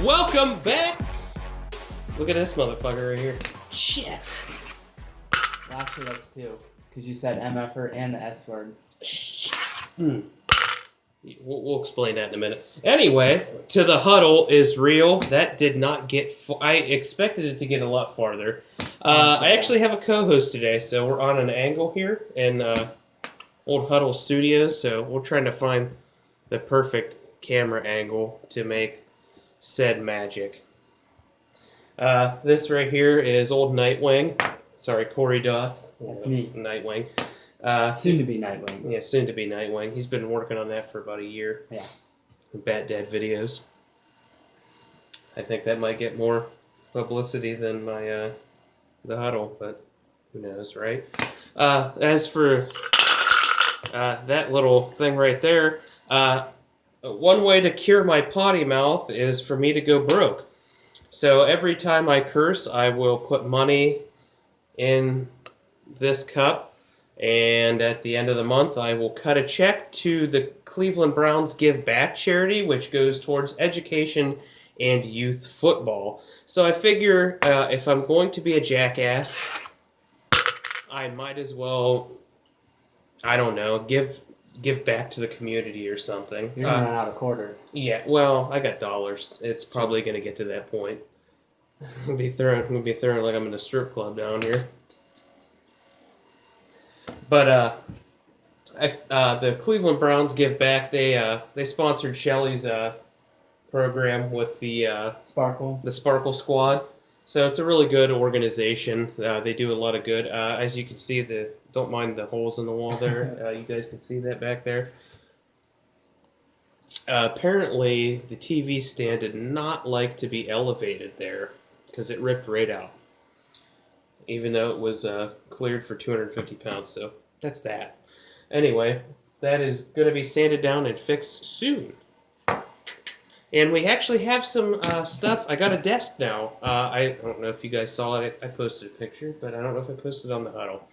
Welcome back! Look at this motherfucker right here. Shit! Actually, that's two. Because you said MFer and the S word. We'll explain that in a minute. Anyway, to the huddle is real. That did not get... I expected it to get a lot farther. I actually have a co-host today, so we're on an angle here in old Huddle Studios, so we're trying to find the perfect camera angle to make said magic. This right here is old Nightwing. Sorry, Cory Dots. That's me. Nightwing. Soon to be Nightwing. Yeah, soon to be Nightwing. He's been working on that for about a year. Yeah. Bat Dad videos. I think that might get more publicity than my the huddle, but who knows, right? As for that little thing right there, one way to cure my potty mouth is for me to go broke. So every time I curse, I will put money in this cup, and at the end of the month, I will cut a check to the Cleveland Browns Give Back charity, which goes towards education and youth football. So I figure if I'm going to be a jackass, I might as well, I don't know, give back to the community or something. You're running out of quarters. Yeah, well, I got dollars. It's probably going to get to that point. I'm gonna be throwing like I'm in a strip club down here. But the Cleveland Browns Give Back. They sponsored Shelly's program with the Sparkle Squad. So it's a really good organization. They do a lot of good. As you can see, don't mind the holes in the wall there. You guys can see that back there. Apparently, the TV stand did not like to be elevated there because it ripped right out, even though it was cleared for 250 pounds. So that's that. Anyway, that is going to be sanded down and fixed soon. And we actually have some stuff. I got a desk now. I don't know if you guys saw it. I posted a picture, but I don't know if I posted it on the huddle.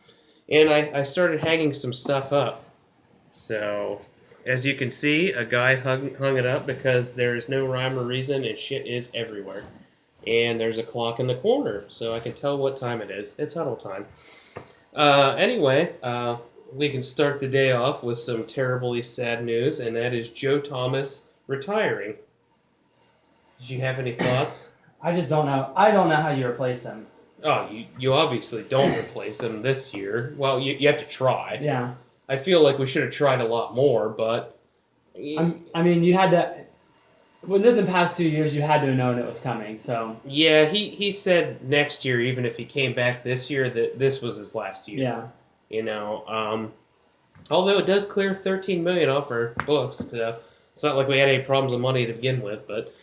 And I started hanging some stuff up. So, as you can see, a guy hung it up because there's no rhyme or reason and shit is everywhere. And there's a clock in the corner, so I can tell what time it is. It's huddle time. Anyway, we can start the day off with some terribly sad news, and that is Joe Thomas retiring. Did you have any thoughts? I just don't know. I don't know how you replace him. Oh, you obviously don't replace him this year. Well, you have to try. Yeah. I feel like we should have tried a lot more, but... I mean, you had to... Within the past 2 years, you had to have known it was coming, so... Yeah, he said next year, even if he came back this year, that this was his last year. Yeah. You know, although it does clear $13 million off our books, so it's not like we had any problems with money to begin with, but...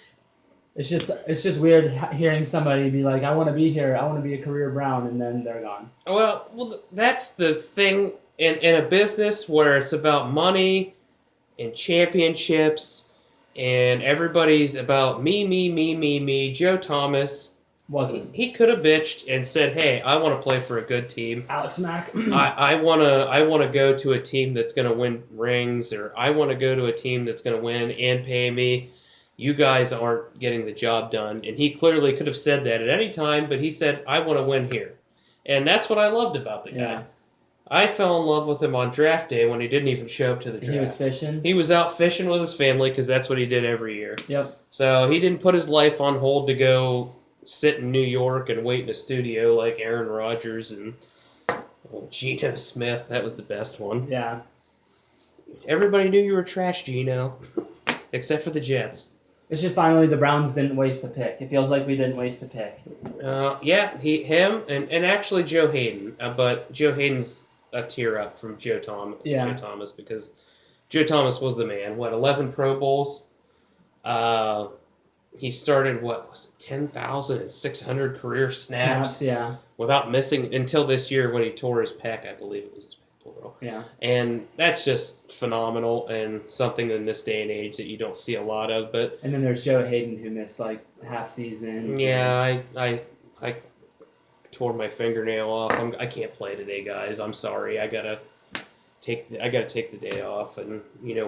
It's just weird hearing somebody be like, I want to be here, I want to be a career Brown, and then they're gone. Well, that's the thing in a business where it's about money and championships... And everybody's about me. Joe Thomas wasn't. He could have bitched and said, "Hey, I want to play for a good team. Alex Mack. I wanna go to a team that's gonna win rings, or I want to go to a team that's gonna win and pay me. You guys aren't getting the job done." And he clearly could have said that at any time, but he said, "I want to win here," and that's what I loved about the guy. Yeah. I fell in love with him on draft day when he didn't even show up to the draft. He was fishing? He was out fishing with his family because that's what he did every year. Yep. So he didn't put his life on hold to go sit in New York and wait in a studio like Aaron Rodgers and Geno Smith. That was the best one. Yeah. Everybody knew you were trash, Geno, except for the Jets. It's just finally the Browns didn't waste a pick. It feels like we didn't waste a pick. Yeah, him, and actually Joe Hayden. But Joe Hayden's a tier up from Joe Thomas because Joe Thomas was the man. 11 Pro Bowls? He started, 10,600 career snaps? Yeah. Without missing until this year when he tore his pec, I believe it was his pec. plural. Yeah. And that's just phenomenal and something in this day and age that you don't see a lot of. But And then there's Joe Hayden, who missed like half seasons. yeah, I tore my fingernail off. I can't play today, guys. I'm sorry. I gotta take the day off and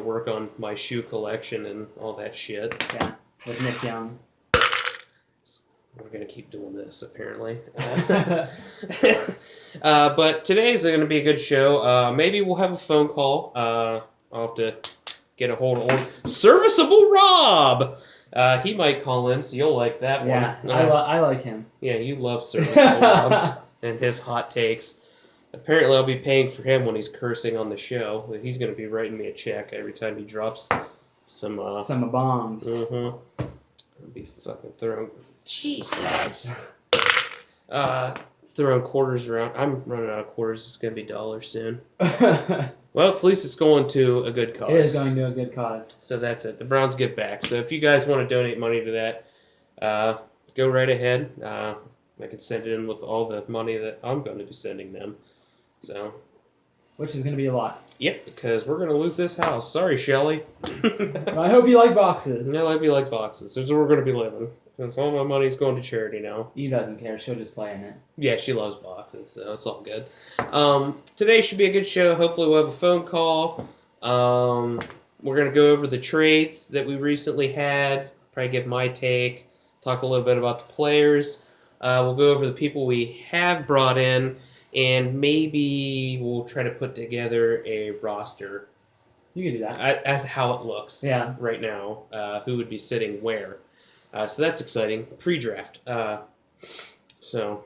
work on my shoe collection and all that shit. Yeah, with Nick Young. We're gonna keep doing this apparently. But today's gonna be a good show. Maybe we'll have a phone call. I'll have to get a hold of old Serviceable Rob. He might call in, so you'll like that Yeah, one. I like him. Yeah, you love Serviceable Rob and his hot takes. Apparently, I'll be paying for him when he's cursing on the show. He's going to be writing me a check every time he drops some bombs. Mm-hmm. I'll be fucking throwing... Jesus! Throwing quarters around. I'm running out of quarters. It's going to be dollars soon. Well, at least it's going to a good cause. It is going to a good cause. So that's it. The Browns give back. So if you guys want to donate money to that, go right ahead. I can send it in with all the money that I'm going to be sending them. So, which is going to be a lot. Yep, because we're going to lose this house. Sorry, Shelly. I hope you like boxes. No, I hope you like boxes. This is where we're going to be living. Because all my money's going to charity now. Eve doesn't care. She'll just play in it. Yeah, she loves boxes, so it's all good. Today should be a good show. Hopefully we'll have a phone call. We're going to go over the trades that we recently had. Probably give my take. Talk a little bit about the players. We'll go over the people we have brought in. And maybe we'll try to put together a roster. You can do that. As how it looks right now. Who would be sitting where. So that's exciting. Pre-draft. So,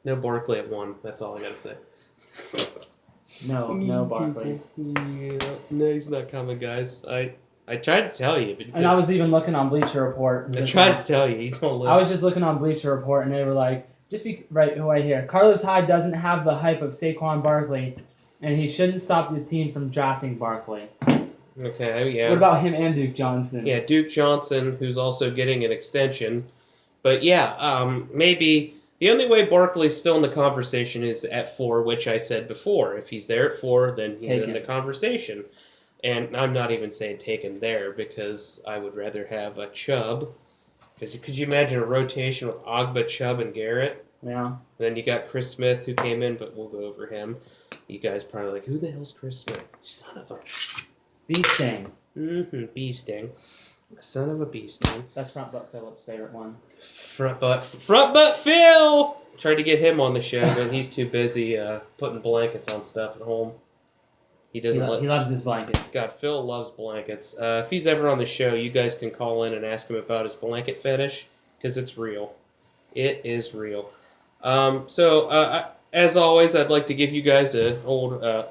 no Barkley at 1. That's all I got to say. No Barkley. Yeah, no, he's not coming, guys. I tried to tell you. And I was even looking on Bleacher Report. I tried to tell you. You don't listen. I was just looking on Bleacher Report, and they were like, right here. Carlos Hyde doesn't have the hype of Saquon Barkley, and he shouldn't stop the team from drafting Barkley. Okay, yeah. What about him and Duke Johnson? Yeah, Duke Johnson, who's also getting an extension. But yeah, maybe the only way Barkley's still in the conversation is at 4, which I said before. If he's there at 4, then he's in the conversation. And I'm not even saying take him there because I would rather have a Chubb. Because could you imagine a rotation with Ogba, Chubb, and Garrett? Yeah. Then you got Chris Smith who came in, but we'll go over him. You guys probably like, who the hell's Chris Smith? Son of a... Bee Sting. Mm-hmm, Bee Sting. Son of a Bee Sting. That's Front Butt Phillips' favorite one. Front Butt Phil! Tried to get him on the show, but he's too busy putting blankets on stuff at home. He doesn't. He loves his blankets. God, Phil loves blankets. If he's ever on the show, you guys can call in and ask him about his blanket fetish, because it's real. It is real. As always, I'd like to give you guys an old... God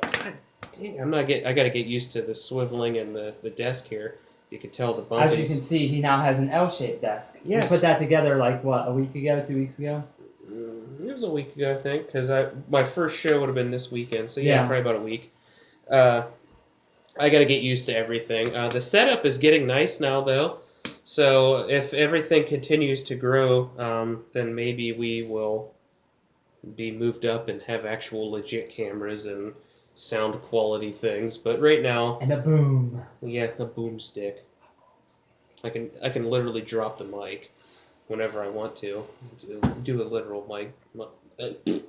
dang, I got to get used to the swiveling and the desk here. You can tell the bumpies. As you can see, he now has an L-shaped desk. Yes. We put that together like, what, a week ago, 2 weeks ago? It was a week ago, I think, because my first show would have been this weekend, so yeah, probably about a week. I got to get used to everything. The setup is getting nice now, though, so if everything continues to grow, then maybe we will be moved up and have actual legit cameras and sound quality things. But right now, and a boom. Yeah, a boomstick. I can literally drop the mic whenever I want to. Do a literal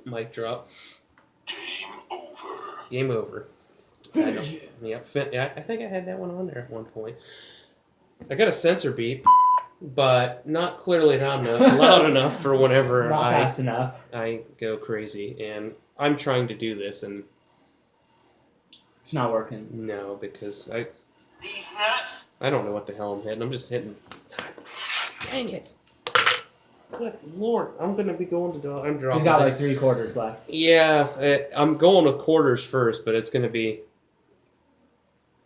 mic drop. Game over. Finish it. Yep. I think I had that one on there at one point. I got a sensor beep, but not clearly loud enough for whenever not fast enough. I go crazy, and I'm trying to do this, and it's not working. No, because I don't know what the hell I'm hitting. I'm just hitting. Dang it! Good Lord, I'm gonna be going to. I'm dropping. He's got like 3 quarters left. Yeah, I'm going with quarters first, but it's gonna be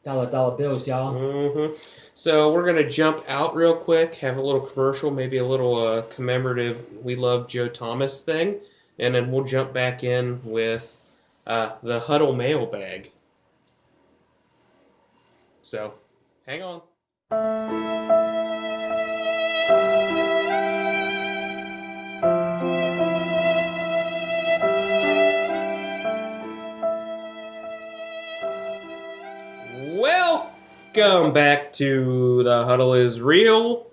dollar bills, y'all. Mm-hmm. So we're gonna jump out real quick, have a little commercial, maybe a little commemorative "We Love Joe Thomas" thing, and then we'll jump back in with the Huddle mailbag. So, hang on. Welcome back to the Huddle is Real.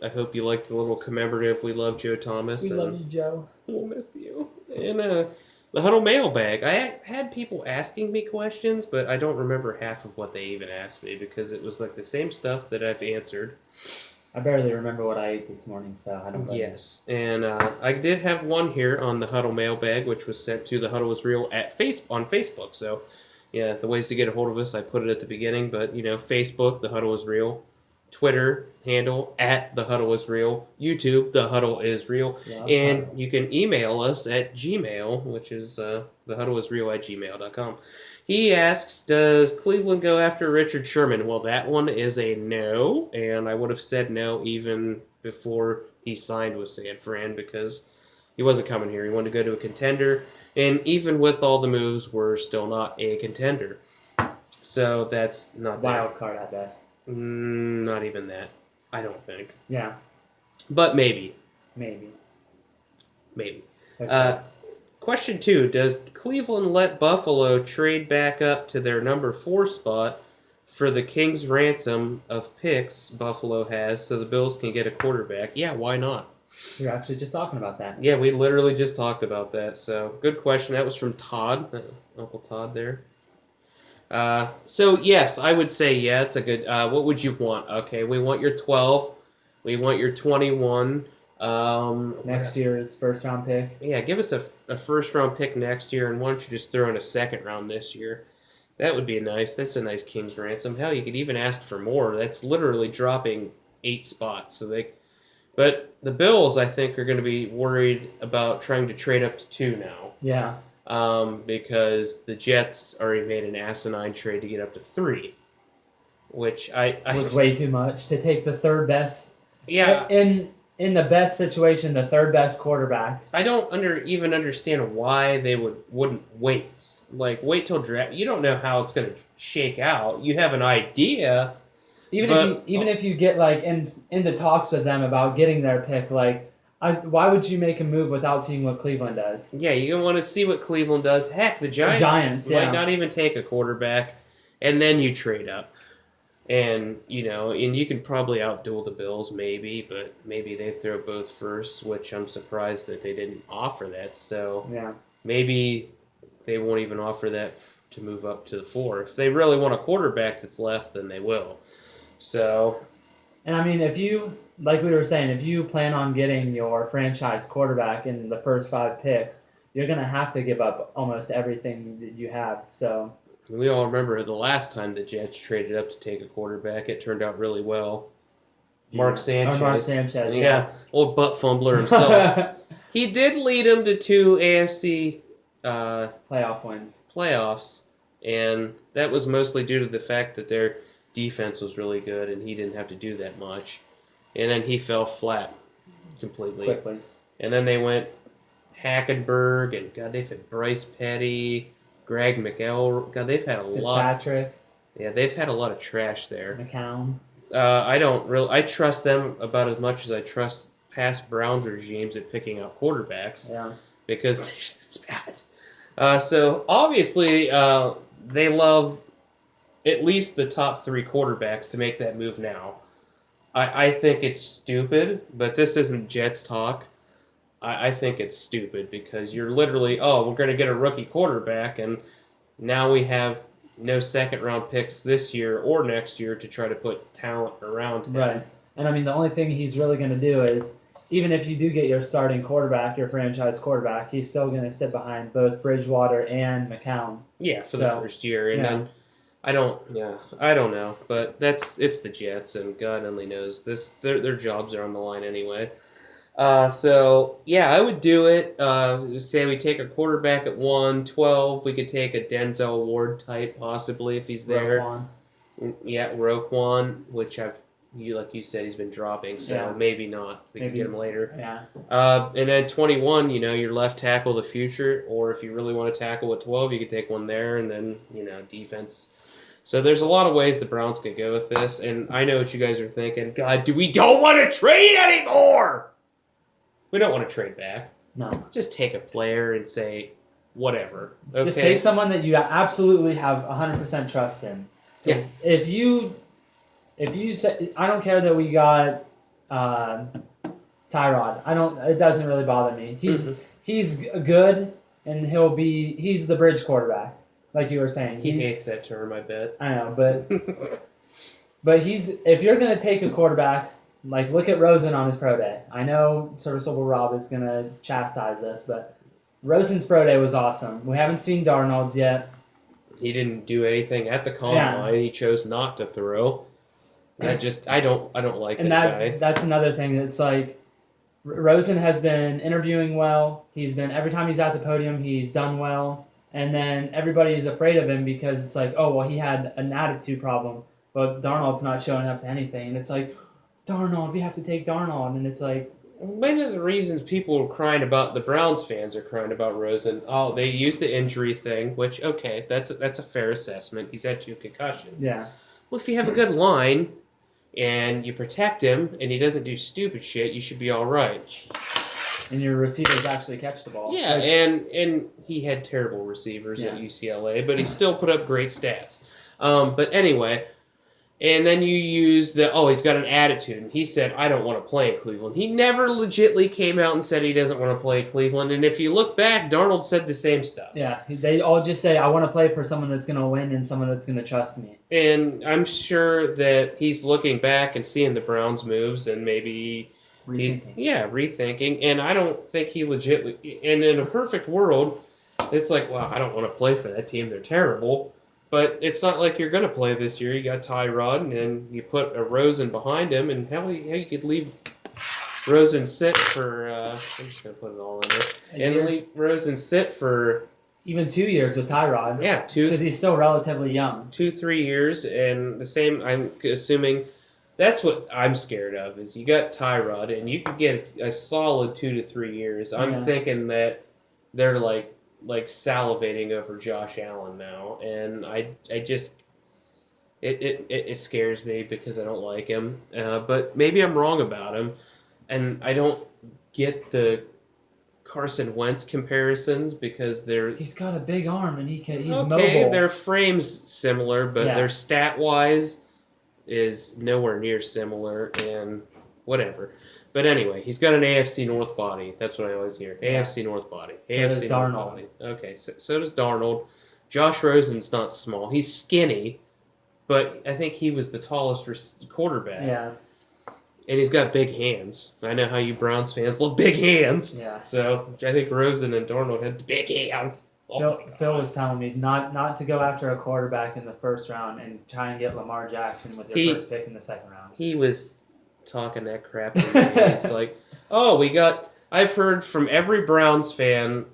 I hope you liked the little commemorative. We love Joe Thomas. We love you, Joe. We'll miss you. And the Huddle mailbag. I had people asking me questions, but I don't remember half of what they even asked me because it was like the same stuff that I've answered. I barely remember what I ate this morning, so I don't know. Yes, and I did have one here on the Huddle mailbag, which was sent to the Huddle is Real on Facebook. So, yeah, the ways to get a hold of us, I put it at the beginning, but Facebook, the Huddle is Real, Twitter handle at the Huddle is Real, YouTube, the Huddle is Real, and you can email us at Gmail, which is the Huddle is Real at gmail.com. He asks, does Cleveland go after Richard Sherman? Well, that one is a no, and I would have said no even before he signed with San Fran because he wasn't coming here. He wanted to go to a contender, and even with all the moves, we're still not a contender. So that's not wild card at best. Not even that, I don't think. Yeah. But maybe. Maybe. Question 2, does Cleveland let Buffalo trade back up to their number 4 spot for the King's ransom of picks Buffalo has so the Bills can get a quarterback? Yeah, why not? We were actually just talking about that. Yeah, we literally just talked about that. So, good question. That was from Todd, Uncle Todd there. So, yes, I would say, yeah, it's a good... what would you want? Okay, we want your 12. We want your 21. Next year's first-round pick. Yeah, give us a first-round pick next year, and why don't you just throw in a second round this year? That would be nice. That's a nice King's ransom. Hell, you could even ask for more. That's literally dropping 8 spots. But the Bills, I think, are going to be worried about trying to trade up to 2 now. Yeah. Because the Jets already made an asinine trade to get up to 3, which I was way too much to take the third best. Yeah. In the best situation, the third best quarterback. I don't even understand why they wouldn't wait. Like, wait till draft. You don't know how it's going to shake out. You have an idea. Even if you get like into talks with them about getting their pick, like, why would you make a move without seeing what Cleveland does? Yeah, you want to see what Cleveland does. Heck, the Giants might not even take a quarterback, and then you trade up. And you can probably outduel the Bills, maybe, but maybe they throw both first, which I'm surprised that they didn't offer that. So maybe they won't even offer that to move up to the 4. If they really want a quarterback that's left, then they will. So, and I mean, if you, like we were saying, if you plan on getting your franchise quarterback in the first 5 picks, you're going to have to give up almost everything that you have. So. We all remember the last time the Jets traded up to take a quarterback. It turned out really well. Mark Sanchez. Yeah, old butt fumbler himself. He did lead them to 2 AFC playoffs, and that was mostly due to the fact that their defense was really good, and he didn't have to do that much. And then he fell flat completely. Quickly. And then they went Hackenberg, and God, they've had Bryce Petty, Greg McElroy. God, they've had a lot. Fitzpatrick. Yeah, they've had a lot of trash there. McCown. I trust them about as much as I trust past Browns regimes at picking out quarterbacks. Yeah. Because it's bad. So, obviously, they love at least the top 3 quarterbacks to make that move now. I think it's stupid, but this isn't Jets talk. I think it's stupid because you're literally, we're going to get a rookie quarterback, and now we have no second-round picks this year or next year to try to put talent around him. Right. And, I mean, the only thing he's really going to do is, even if you do get your starting quarterback, your franchise quarterback, he's still going to sit behind both Bridgewater and McCown. Yeah, for the first year. And then I don't know. But it's the Jets, and God only knows. Their jobs are on the line anyway. So, yeah, I would do it. Say we take a quarterback at 1-12. We could take a Denzel Ward type, possibly, if he's there. Roquan. Yeah, Roquan, which like you said, he's been dropping, so maybe not. We can get him later. Yeah. And then 21, your left tackle of the future, or if you really want to tackle at 12, you could take one there, and then, defense. So there's a lot of ways the Browns could go with this, and I know what you guys are thinking. God, we don't want to trade anymore! We don't want to trade back. No. Just take a player and say, whatever. Okay? Just take someone that you absolutely have 100% trust in. Yeah. If you if you say, I don't care that we got Tyrod. It doesn't really bother me. He's good, and he's the bridge quarterback, like you were saying. He hates that term, I bet. I know, but if you're gonna take a quarterback, like look at Rosen on his pro day. I know Serviceable Rob is gonna chastise us, but Rosen's pro day was awesome. We haven't seen Darnold's yet. He didn't do anything at the combine. Yeah. He chose not to throw. I don't like that guy. That's another thing that's like, Rosen has been interviewing well. Every time he's at the podium, he's done well. And then everybody's afraid of him because it's like, oh, well, he had an attitude problem, but Darnold's not showing up to anything. And it's like, Darnold, we have to take Darnold. And it's like... One of the reasons people are crying about, the Browns fans are crying about Rosen, they use the injury thing, which, okay, that's a fair assessment. He's had 2 concussions. Yeah. Well, if you have a good line and you protect him and he doesn't do stupid shit, you should be all right. And your receivers actually catch the ball. Yeah, and he had terrible receivers at UCLA, but he still put up great stats. But anyway, and then you use he's got an attitude, and he said, I don't want to play in Cleveland. He never legitly came out and said he doesn't want to play Cleveland, and if you look back, Darnold said the same stuff. Yeah, they all just say, I want to play for someone that's going to win and someone that's going to trust me. And I'm sure that he's looking back and seeing the Browns' moves and maybe... rethinking. And I don't think he legitimately... And in a perfect world, it's like, well, I don't want to play for that team. They're terrible. But it's not like you're going to play this year. You got Tyrod, and then you put a Rosen behind him, and how you could leave Rosen sit for... I'm just going to put it all in there. And leave Rosen sit for... Even 2 years with Tyrod. Yeah, 2... Because he's still relatively young. 2-3 years, and the same, I'm assuming... That's what I'm scared of, is you got Tyrod, and you could get a solid 2 to 3 years. I'm thinking that they're like salivating over Josh Allen now, and I just it scares me because I don't like him. But maybe I'm wrong about him, and I don't get the Carson Wentz comparisons because he's got a big arm and he's mobile. Okay, their frame's similar, but their stat wise is nowhere near similar, and whatever. But anyway, he's got an AFC North body. That's what I always hear. AFC North body. So AFC does North Darnold. Body. Okay, so does Darnold. Josh Rosen's not small. He's skinny, but I think he was the tallest quarterback. Yeah. And he's got big hands. I know how you Browns fans love big hands. Yeah. So I think Rosen and Darnold had big hands. Phil was telling me not to go after a quarterback in the first round and try and get Lamar Jackson with your first pick in the second round. He was talking that crap to me. It's like, I've heard from every Browns fan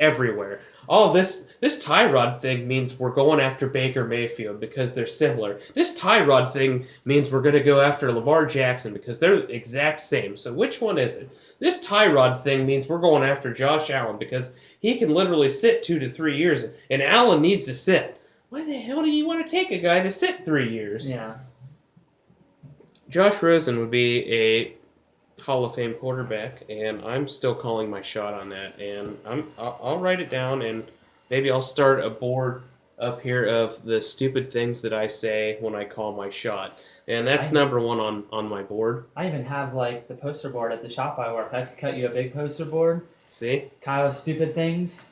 everywhere. Oh, this Tyrod thing means we're going after Baker Mayfield because they're similar. This Tyrod thing means we're going to go after Lamar Jackson because they're the exact same. So which one is it? This Tyrod thing means we're going after Josh Allen because he can literally sit 2 to 3 years, and Allen needs to sit. Why the hell do you want to take a guy to sit 3 years? Yeah. Josh Rosen would be a Hall of Fame quarterback, and I'm still calling my shot on that. And I'll write it down, and maybe I'll start a board up here of the stupid things that I say when I call my shot. And that's number one on my board. I even have the poster board at the shop I work. I could cut you a big poster board. See? Kyle's stupid things.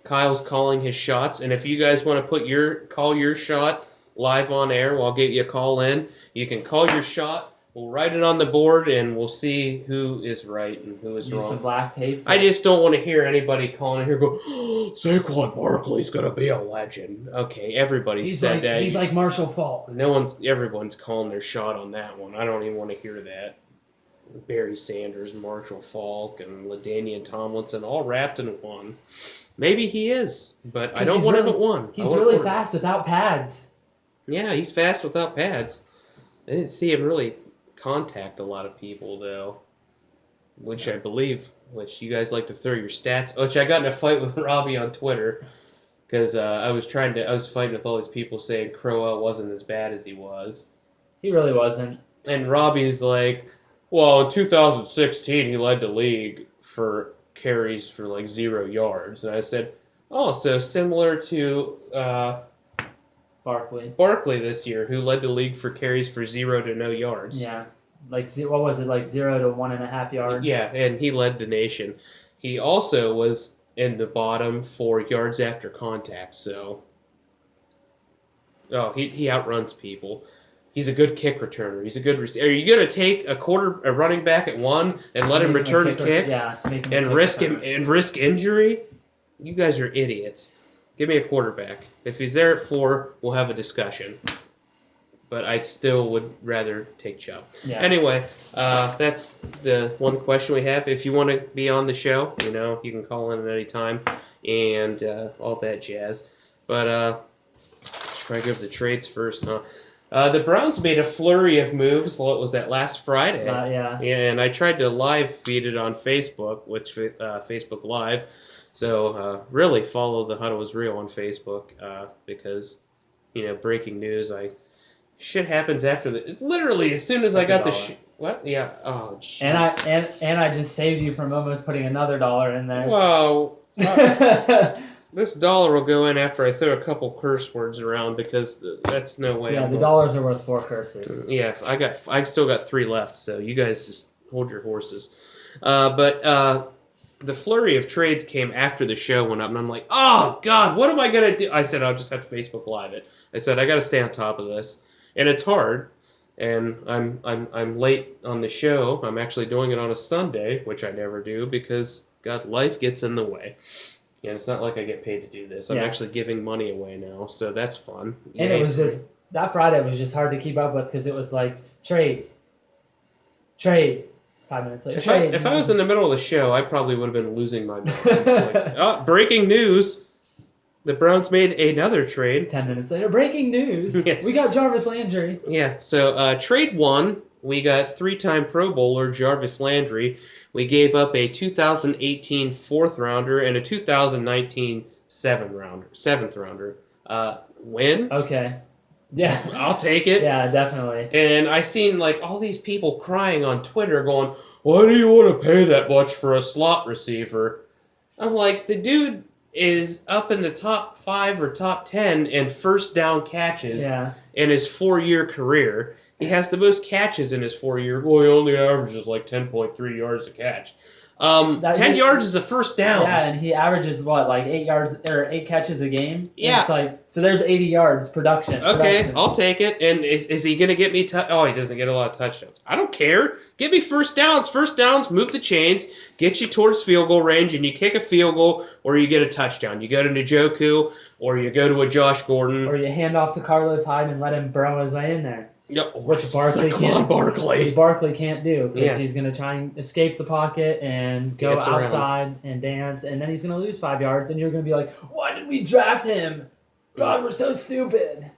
Kyle's calling his shots, and if you guys want to call your shot live on air, I'll get you a call in. You can call your shot. We'll write it on the board, and we'll see who is right and who is wrong. Use some black tape. I just don't want to hear anybody calling in here go, oh, Saquon Barkley's going to be a legend. Okay, everybody said that. He's like Marshall Faulk. Everyone's calling their shot on that one. I don't even want to hear that. Barry Sanders, Marshall Faulk, and LaDainian Tomlinson all wrapped in one. Maybe he is, but I don't want him at one. He's really fast without pads. Yeah, he's fast without pads. I didn't see him really contact a lot of people, though, which I believe, which you guys like to throw your stats, which I got in a fight with Robbie on Twitter, because I was fighting with all these people saying Crowell wasn't as bad as he was. He really wasn't. And Robbie's like, well, in 2016, he led the league for carries for 0 yards. And I said, oh, so similar to Barkley. this year, who led the league for carries for 0 to no yards. Yeah. Like, what was it? Like 0 to 1.5 yards? Yeah, and he led the nation. He also was in the bottom for yards after contact, so... Oh, he outruns people. He's a good kick returner. He's a good receiver. Are you going to take a running back at 1 and let him return kicks and risk injury? You guys are idiots. Give me a quarterback. If he's there at 4, we'll have a discussion. But I still would rather take Chubb. Yeah. Anyway, that's the one question we have. If you want to be on the show, you can call in at any time and all that jazz. But try to give the trades first, huh? The Browns made a flurry of moves. What was that, last Friday? Yeah. And I tried to live feed it on Facebook, which Facebook Live. So really follow the Huddle is Real on Facebook because, breaking news. Shit happens after literally as soon as I got the what? Yeah. Oh. Geez. And I just saved you from almost putting another $1 in there. Well. This $1 will go in after I throw a couple curse words around because that's no way. Yeah, the $1 are worth 4 curses. Yeah, I still got 3 left, so you guys just hold your horses. But the flurry of trades came after the show went up, and I'm like, oh God, what am I gonna do? I said I'll just have to Facebook Live it. I said I got to stay on top of this, and it's hard. And I'm late on the show. I'm actually doing it on a Sunday, which I never do because God, life gets in the way. And it's not like I get paid to do this. I'm actually giving money away now, so that's fun. And it was just, that Friday was just hard to keep up with because it was like, trade. 5 minutes later, trade. If I was in the middle of the show, I probably would have been losing my mind. Breaking news. The Browns made another trade. 10 minutes later, breaking news. Yeah. We got Jarvis Landry. Yeah, so trade 1, we got 3-time Pro Bowler Jarvis Landry. We gave up a 2018 4th rounder and a 2019 7th rounder. Win? Okay. Yeah. I'll take it. Yeah, definitely. And I seen all these people crying on Twitter going, why do you want to pay that much for a slot receiver? I'm like, the dude is up in the top 5 or top 10 in first down catches in his 4-year career. He has the most catches in his 4-year. Well, he only averages 10.3 yards a catch. 10 yards is a first down. Yeah, and he averages 8 yards or 8 catches a game. Yeah, so there's 80 yards production. Okay, I'll take it. And is he gonna get me? He doesn't get a lot of touchdowns. I don't care. Give me first downs. First downs move the chains, get you towards field goal range, and you kick a field goal or you get a touchdown. You go to Njoku or you go to a Josh Gordon or you hand off to Carlos Hyde and let him burrow his way in there. Yep. Which Barkley can't do because he's going to try and escape the pocket and go outside and dance, and then he's going to lose 5 yards, and you're going to be like, why did we draft him? God, we're so stupid.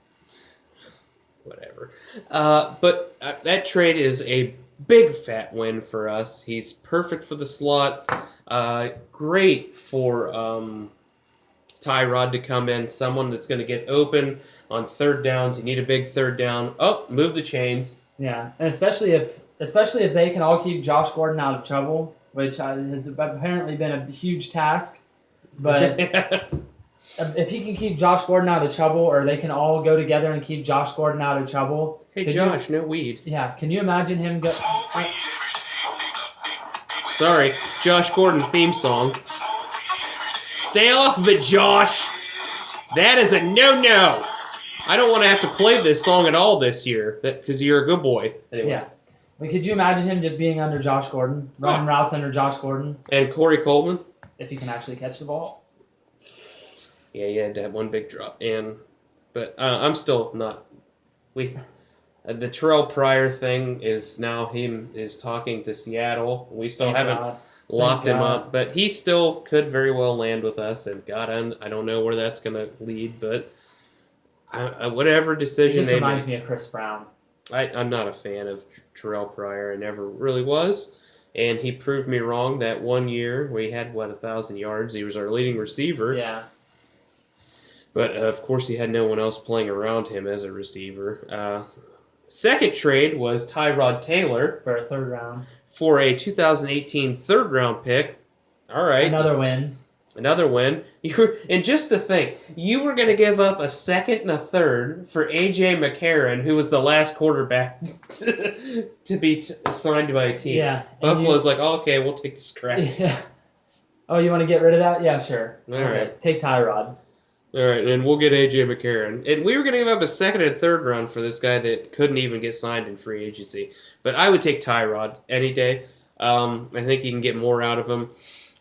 Whatever. But that trade is a big fat win for us. He's perfect for the slot. Great for Tyrod to come in, someone that's going to get open on 3rd downs. You need a big 3rd down. Oh, move the chains. Yeah, and especially if they can all keep Josh Gordon out of trouble, which has apparently been a huge task. But if he can keep Josh Gordon out of trouble, or they can all go together and keep Josh Gordon out of trouble. Hey, Josh, no weed. Yeah, can you imagine him go... Sorry, Josh Gordon theme song. Stay off of it, Josh. That is a no-no. I don't want to have to play this song at all this year because you're a good boy. Anyway. Yeah. But could you imagine him just being under Josh Gordon, running routes under Josh Gordon? And Cory Coleman? If he can actually catch the ball. Yeah, he had that one big drop. But I'm still not... the Terrell Pryor thing is now him is talking to Seattle. We still haven't locked him up, but he still could very well land with us. And God, I don't know where that's going to lead, but whatever decision they make. This reminds me of Chris Brown. I'm not a fan of Terrell Pryor. I never really was. And he proved me wrong that 1 year where he had, 1,000 yards. He was our leading receiver. Yeah. But, of course, he had no one else playing around him as a receiver. Second trade was Tyrod Taylor. For a 3rd round. For a 2018 3rd round pick. All right. Another win. Another win. And just to think, you were going to give up a second and a third for A.J. McCarron, who was the last quarterback to be signed by a team. Yeah. Buffalo's like, oh, okay, we'll take the scraps. Yeah. Oh, you want to get rid of that? Yeah, sure. All right. Take Tyrod. All right, and we'll get A.J. McCarron. And we were going to give up a second and third round for this guy that couldn't even get signed in free agency. But I would take Tyrod any day. I think you can get more out of him.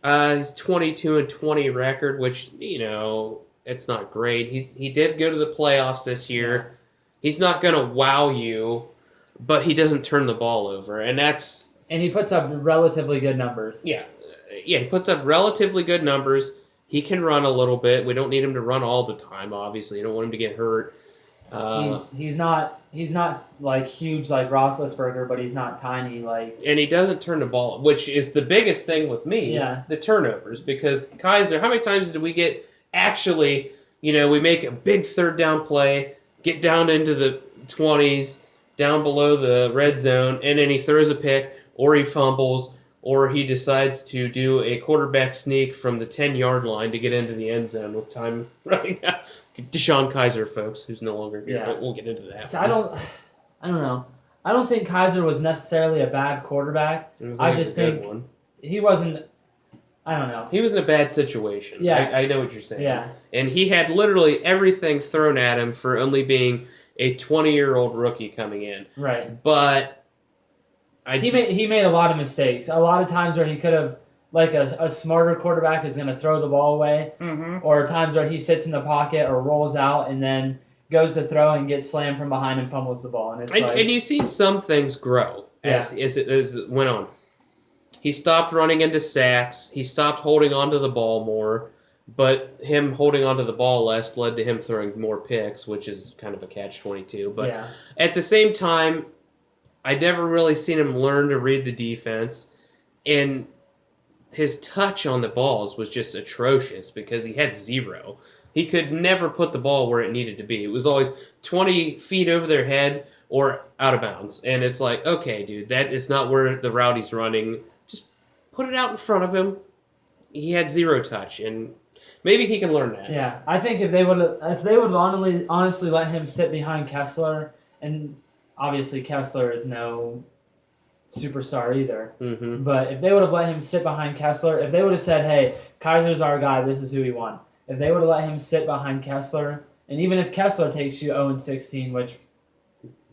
He's 22-20 record, which, it's not great. He did go to the playoffs this year. Yeah. He's not going to wow you, but he doesn't turn the ball over, and that's... And he puts up relatively good numbers. Yeah, he puts up relatively good numbers. He can run a little bit. We don't need him to run all the time, obviously. You don't want him to get hurt. He's not like huge like Roethlisberger, but he's not tiny like. And he doesn't turn the ball, which is the biggest thing with me. Yeah. The turnovers, because Kaiser. How many times did we get actually? We make a big third down play, get down into the 20s, down below the red zone, and then he throws a pick, or he fumbles, or he decides to do a quarterback sneak from the 10-yard line to get into the end zone with time running out. Deshaun Kaiser, folks, who's no longer here, but we'll get into that. So I don't know. I don't think Kaiser was necessarily a bad quarterback. I just think he wasn't. I don't know. He was in a bad situation. Yeah. I know what you're saying. Yeah. And he had literally everything thrown at him for only being a 20-year-old rookie coming in. Right. But he made a lot of mistakes. A lot of times where he could have, like a smarter quarterback is going to throw the ball away, or times where he sits in the pocket or rolls out and then goes to throw and gets slammed from behind and fumbles the ball. And you've seen some things grow as it went on. He stopped running into sacks. He stopped holding onto the ball more, but him holding onto the ball less led to him throwing more picks, which is kind of a catch-22. But at the same time, I never really seen him learn to read the defense, and his touch on the balls was just atrocious because he had zero. He could never put the ball where it needed to be. It was always 20 feet over their head or out of bounds. And it's like, okay, dude, that is not where the route he's running. Just put it out in front of him. He had zero touch, and maybe he can learn that. Yeah, I think if they would honestly let him sit behind Kessler, and obviously Kessler is no superstar either. But if they would have let him sit behind Kessler, if they would have said, hey, Kaiser's our guy, this is who we want. If they would have let him sit behind Kessler, and even if Kessler takes you 0-16, which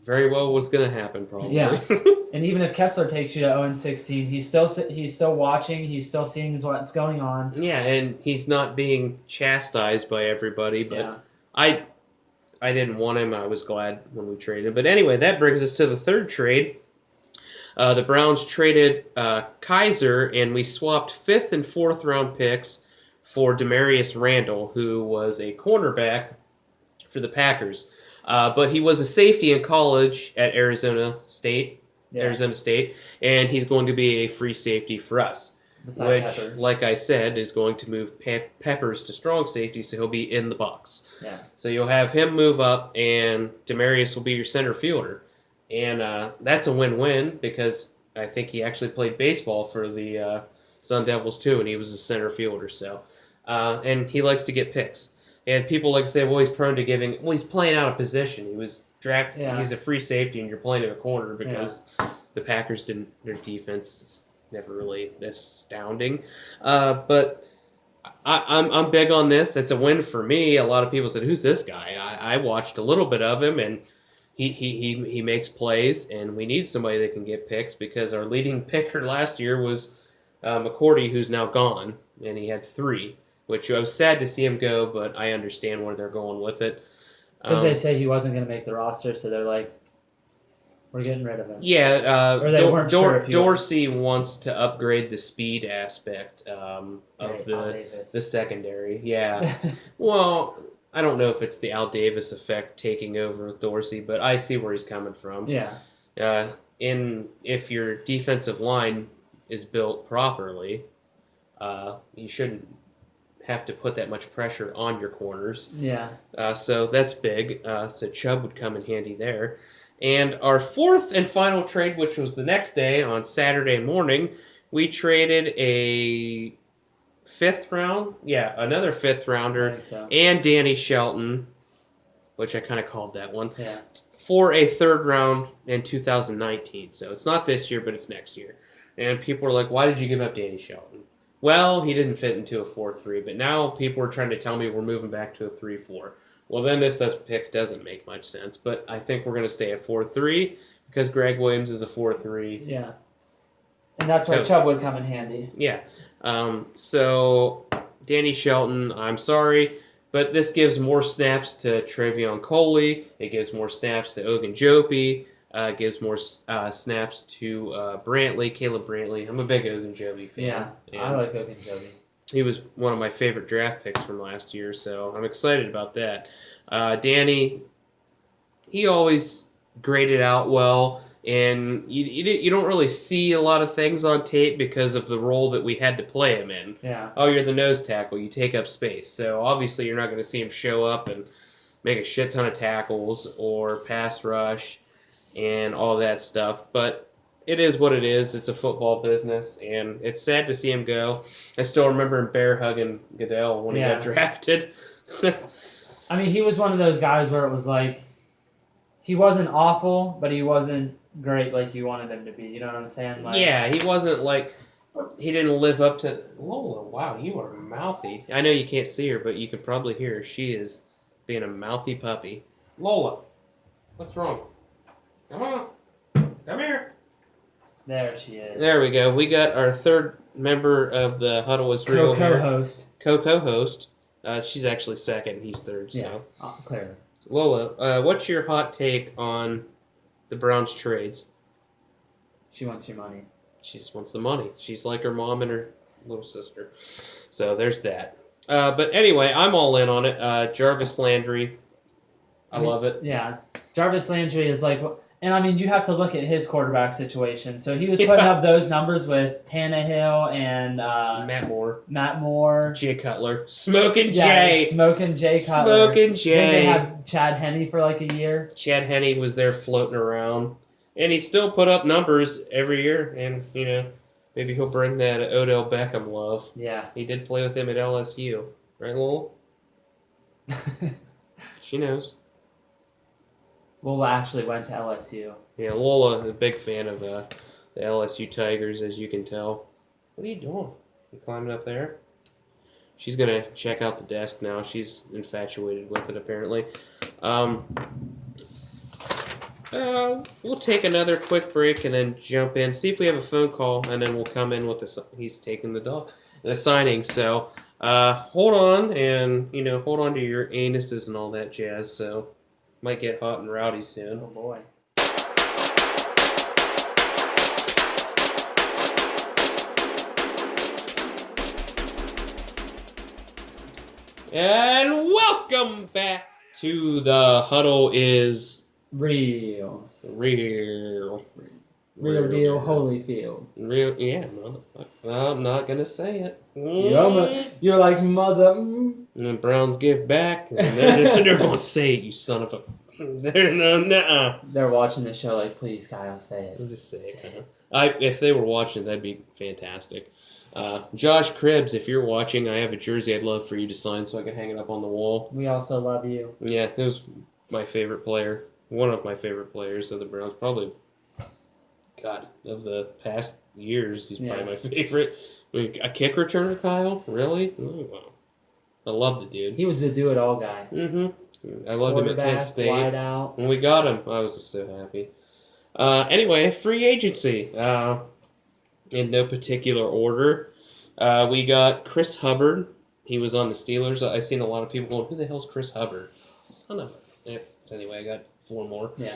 very well was going to happen probably. Yeah. And even if Kessler takes you to 0-16, he's still watching, he's still seeing what's going on. Yeah, and he's not being chastised by everybody, but I didn't want him. I was glad when we traded. But anyway, that brings us to the third trade. The Browns traded Kaiser, and we swapped 5th and 4th round picks for Demarius Randall, who was a cornerback for the Packers. But he was a safety in college at Arizona State, and he's going to be a free safety for us. Beside which, Peppers. Like I said, is going to move Peppers to strong safety, so he'll be in the box. Yeah. So you'll have him move up, and Demarius will be your center fielder. And that's a win-win because I think he actually played baseball for the Sun Devils too, and he was a center fielder. So, and he likes to get picks. And people like to say, well, he's prone to giving. Well, he's playing out of position. He was drafted. Yeah. He's a free safety, and you're playing in a corner because the Packers didn't. Their defense is never really astounding. But I'm big on this. It's a win for me. A lot of people said, "Who's this guy?" I watched a little bit of him, and he makes plays, and we need somebody that can get picks because our leading picker last year was McCourty, who's now gone, and he had 3. Which I was sad to see him go, but I understand where they're going with it. Did they say he wasn't going to make the roster, so they're like, we're getting rid of him? Yeah, or they weren't sure if Dorsey wants to upgrade the speed aspect of the secondary. Yeah. Well, I don't know if it's the Al Davis effect taking over with Dorsey, but I see where he's coming from. Yeah. If your defensive line is built properly, you shouldn't have to put that much pressure on your corners. Yeah. So that's big. So Chubb would come in handy there. And our 4th and final trade, which was the next day on Saturday morning, we traded a fifth round. Yeah, another fifth I rounder. think so. And Danny Shelton, which I kind of called that one, Yeah. for a third round in 2019. So it's not this year, but it's next year. And people are like, why did you give up Danny Shelton? Well, he didn't fit into a 4-3, but now people are trying to tell me we're moving back to a 3-4. Well, then this pick doesn't make much sense, but I think we're going to stay at 4-3 because Greg Williams is a 4-3. Yeah. And that's where Coach. Chubb would come in handy. Yeah. So, Danny Shelton, I'm sorry, but this gives more snaps to Trevion Coley. It gives more snaps to Ogunjobi. It gives more snaps to Brantley, Caleb Brantley. I'm a big Ogunjobi fan. Yeah, I like Ogunjobi. He was one of my favorite draft picks from last year, so I'm excited about that. Danny, he always graded out well, and you don't really see a lot of things on tape because of the role that we had to play him in. Yeah. Oh, you're the nose tackle. You take up space. So obviously you're not going to see him show up and make a shit ton of tackles or pass rush and all that stuff. But it is what it is. It's a football business, and it's sad to see him go. I still remember him bear hugging Goodell when he got drafted. I mean, he was one of those guys where it was like, he wasn't awful, but he wasn't great like you wanted him to be. You know what I'm saying? Like, yeah, he wasn't like, he didn't live up to, Lola, wow, you are mouthy. I know you can't see her, but you can probably hear her. She is being a mouthy puppy. Lola, what's wrong? Come on. Come here. There she is. There we go. We got our third member of the Huddle is Real Co-host. Co-host. She's actually second. He's third. Yeah, So. clear. Lola, what's your hot take on the Browns trades? She wants your money. She just wants the money. She's like her mom and her little sister. So there's that. But anyway, I'm all in on it. Jarvis Landry. I love it. Yeah. Jarvis Landry is like, and I mean, you have to look at his quarterback situation. So he was putting up those numbers with Tannehill and Matt Moore. Jay Cutler. Smoking Yeah, Jay. Smoking Jay Cutler. Smoking Jay. Then they had Chad Henne for like a year. Chad Henne was there floating around. And he still put up numbers every year. And, you know, maybe he'll bring that Odell Beckham love. Yeah. He did play with him at LSU. Right, Lowell? She knows. Lola actually went to LSU. Yeah, Lola is a big fan of the LSU Tigers, as you can tell. What are you doing? You climbing up there? She's going to check out the desk now. She's infatuated with it, apparently. We'll take another quick break and then jump in. See if we have a phone call, and then we'll come in with the... He's taking the signing, so hold on, and, you know, hold on to your anuses and all that jazz, so... Might get hot and rowdy soon. Oh boy. And welcome back to the Huddle is Real Real deal, Holyfield. Real, yeah, motherfucker. Well, I'm not gonna say it. You're like mother. And the Browns give back, and they're gonna say it, you son of a... They're watching the show like, please, Kyle, say it. I'll just say it. If they were watching, that'd be fantastic. Josh Cribbs, if you're watching, I have a jersey I'd love for you to sign so I can hang it up on the wall. We also love you. Yeah, it was my favorite player. One of my favorite players of the Browns. Probably, God, of the past years, he's probably my favorite. I mean, a kick returner, Kyle? Really? Oh, wow. I love the dude. He was a do-it-all guy. Mm-hmm. I loved him at Kent State. Wide out. When we got him, I was just so happy. Anyway, free agency. In no particular order. We got Chris Hubbard. He was on the Steelers. I've seen a lot of people going, who the hell's Chris Hubbard? Son of a... Anyway, I got 4 more. Yeah.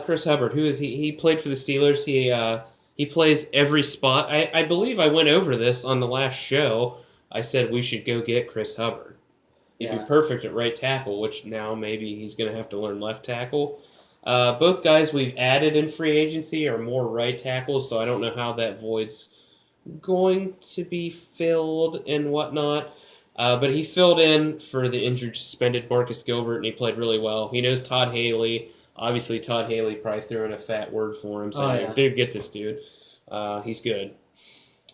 Chris Hubbard. Who is he? He played for the Steelers. He plays every spot. I believe I went over this on the last show. I said we should go get Chris Hubbard. He'd be perfect at right tackle, which now maybe he's going to have to learn left tackle. Both guys we've added in free agency are more right tackles, so I don't know how that void's going to be filled and whatnot. But he filled in for the injured, suspended Marcus Gilbert, and he played really well. He knows Todd Haley. Obviously, Todd Haley probably threw in a fat word for him, saying, dude, get this dude. He's good.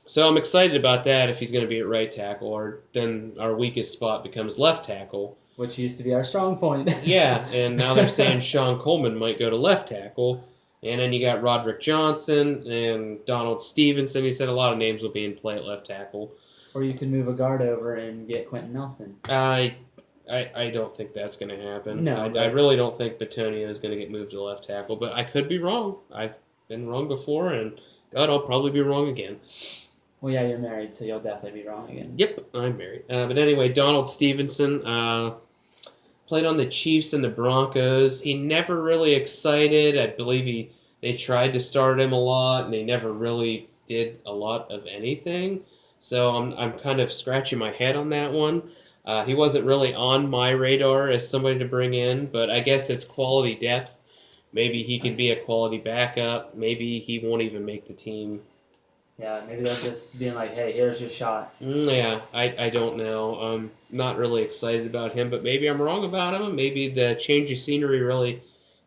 So I'm excited about that if he's going to be at right tackle, or then our weakest spot becomes left tackle. Which used to be our strong point. Yeah, and now they're saying Sean Coleman might go to left tackle. And then you got Roderick Johnson and Donald Stevenson. He said a lot of names will be in play at left tackle. Or you can move a guard over and get Quentin Nelson. I don't think that's going to happen. No, I really don't think Batonio is going to get moved to left tackle, but I could be wrong. I've been wrong before, and God, I'll probably be wrong again. Well, yeah, you're married, so you'll definitely be wrong again. Yep, I'm married. But anyway, Donald Stevenson played on the Chiefs and the Broncos. He never really excited. I believe they tried to start him a lot, and they never really did a lot of anything. So I'm kind of scratching my head on that one. He wasn't really on my radar as somebody to bring in, but I guess it's quality depth. Maybe he can be a quality backup. Maybe he won't even make the team. Yeah, maybe they're just being like, hey, here's your shot. Yeah, I don't know. I'm not really excited about him, but maybe I'm wrong about him. Maybe the change of scenery really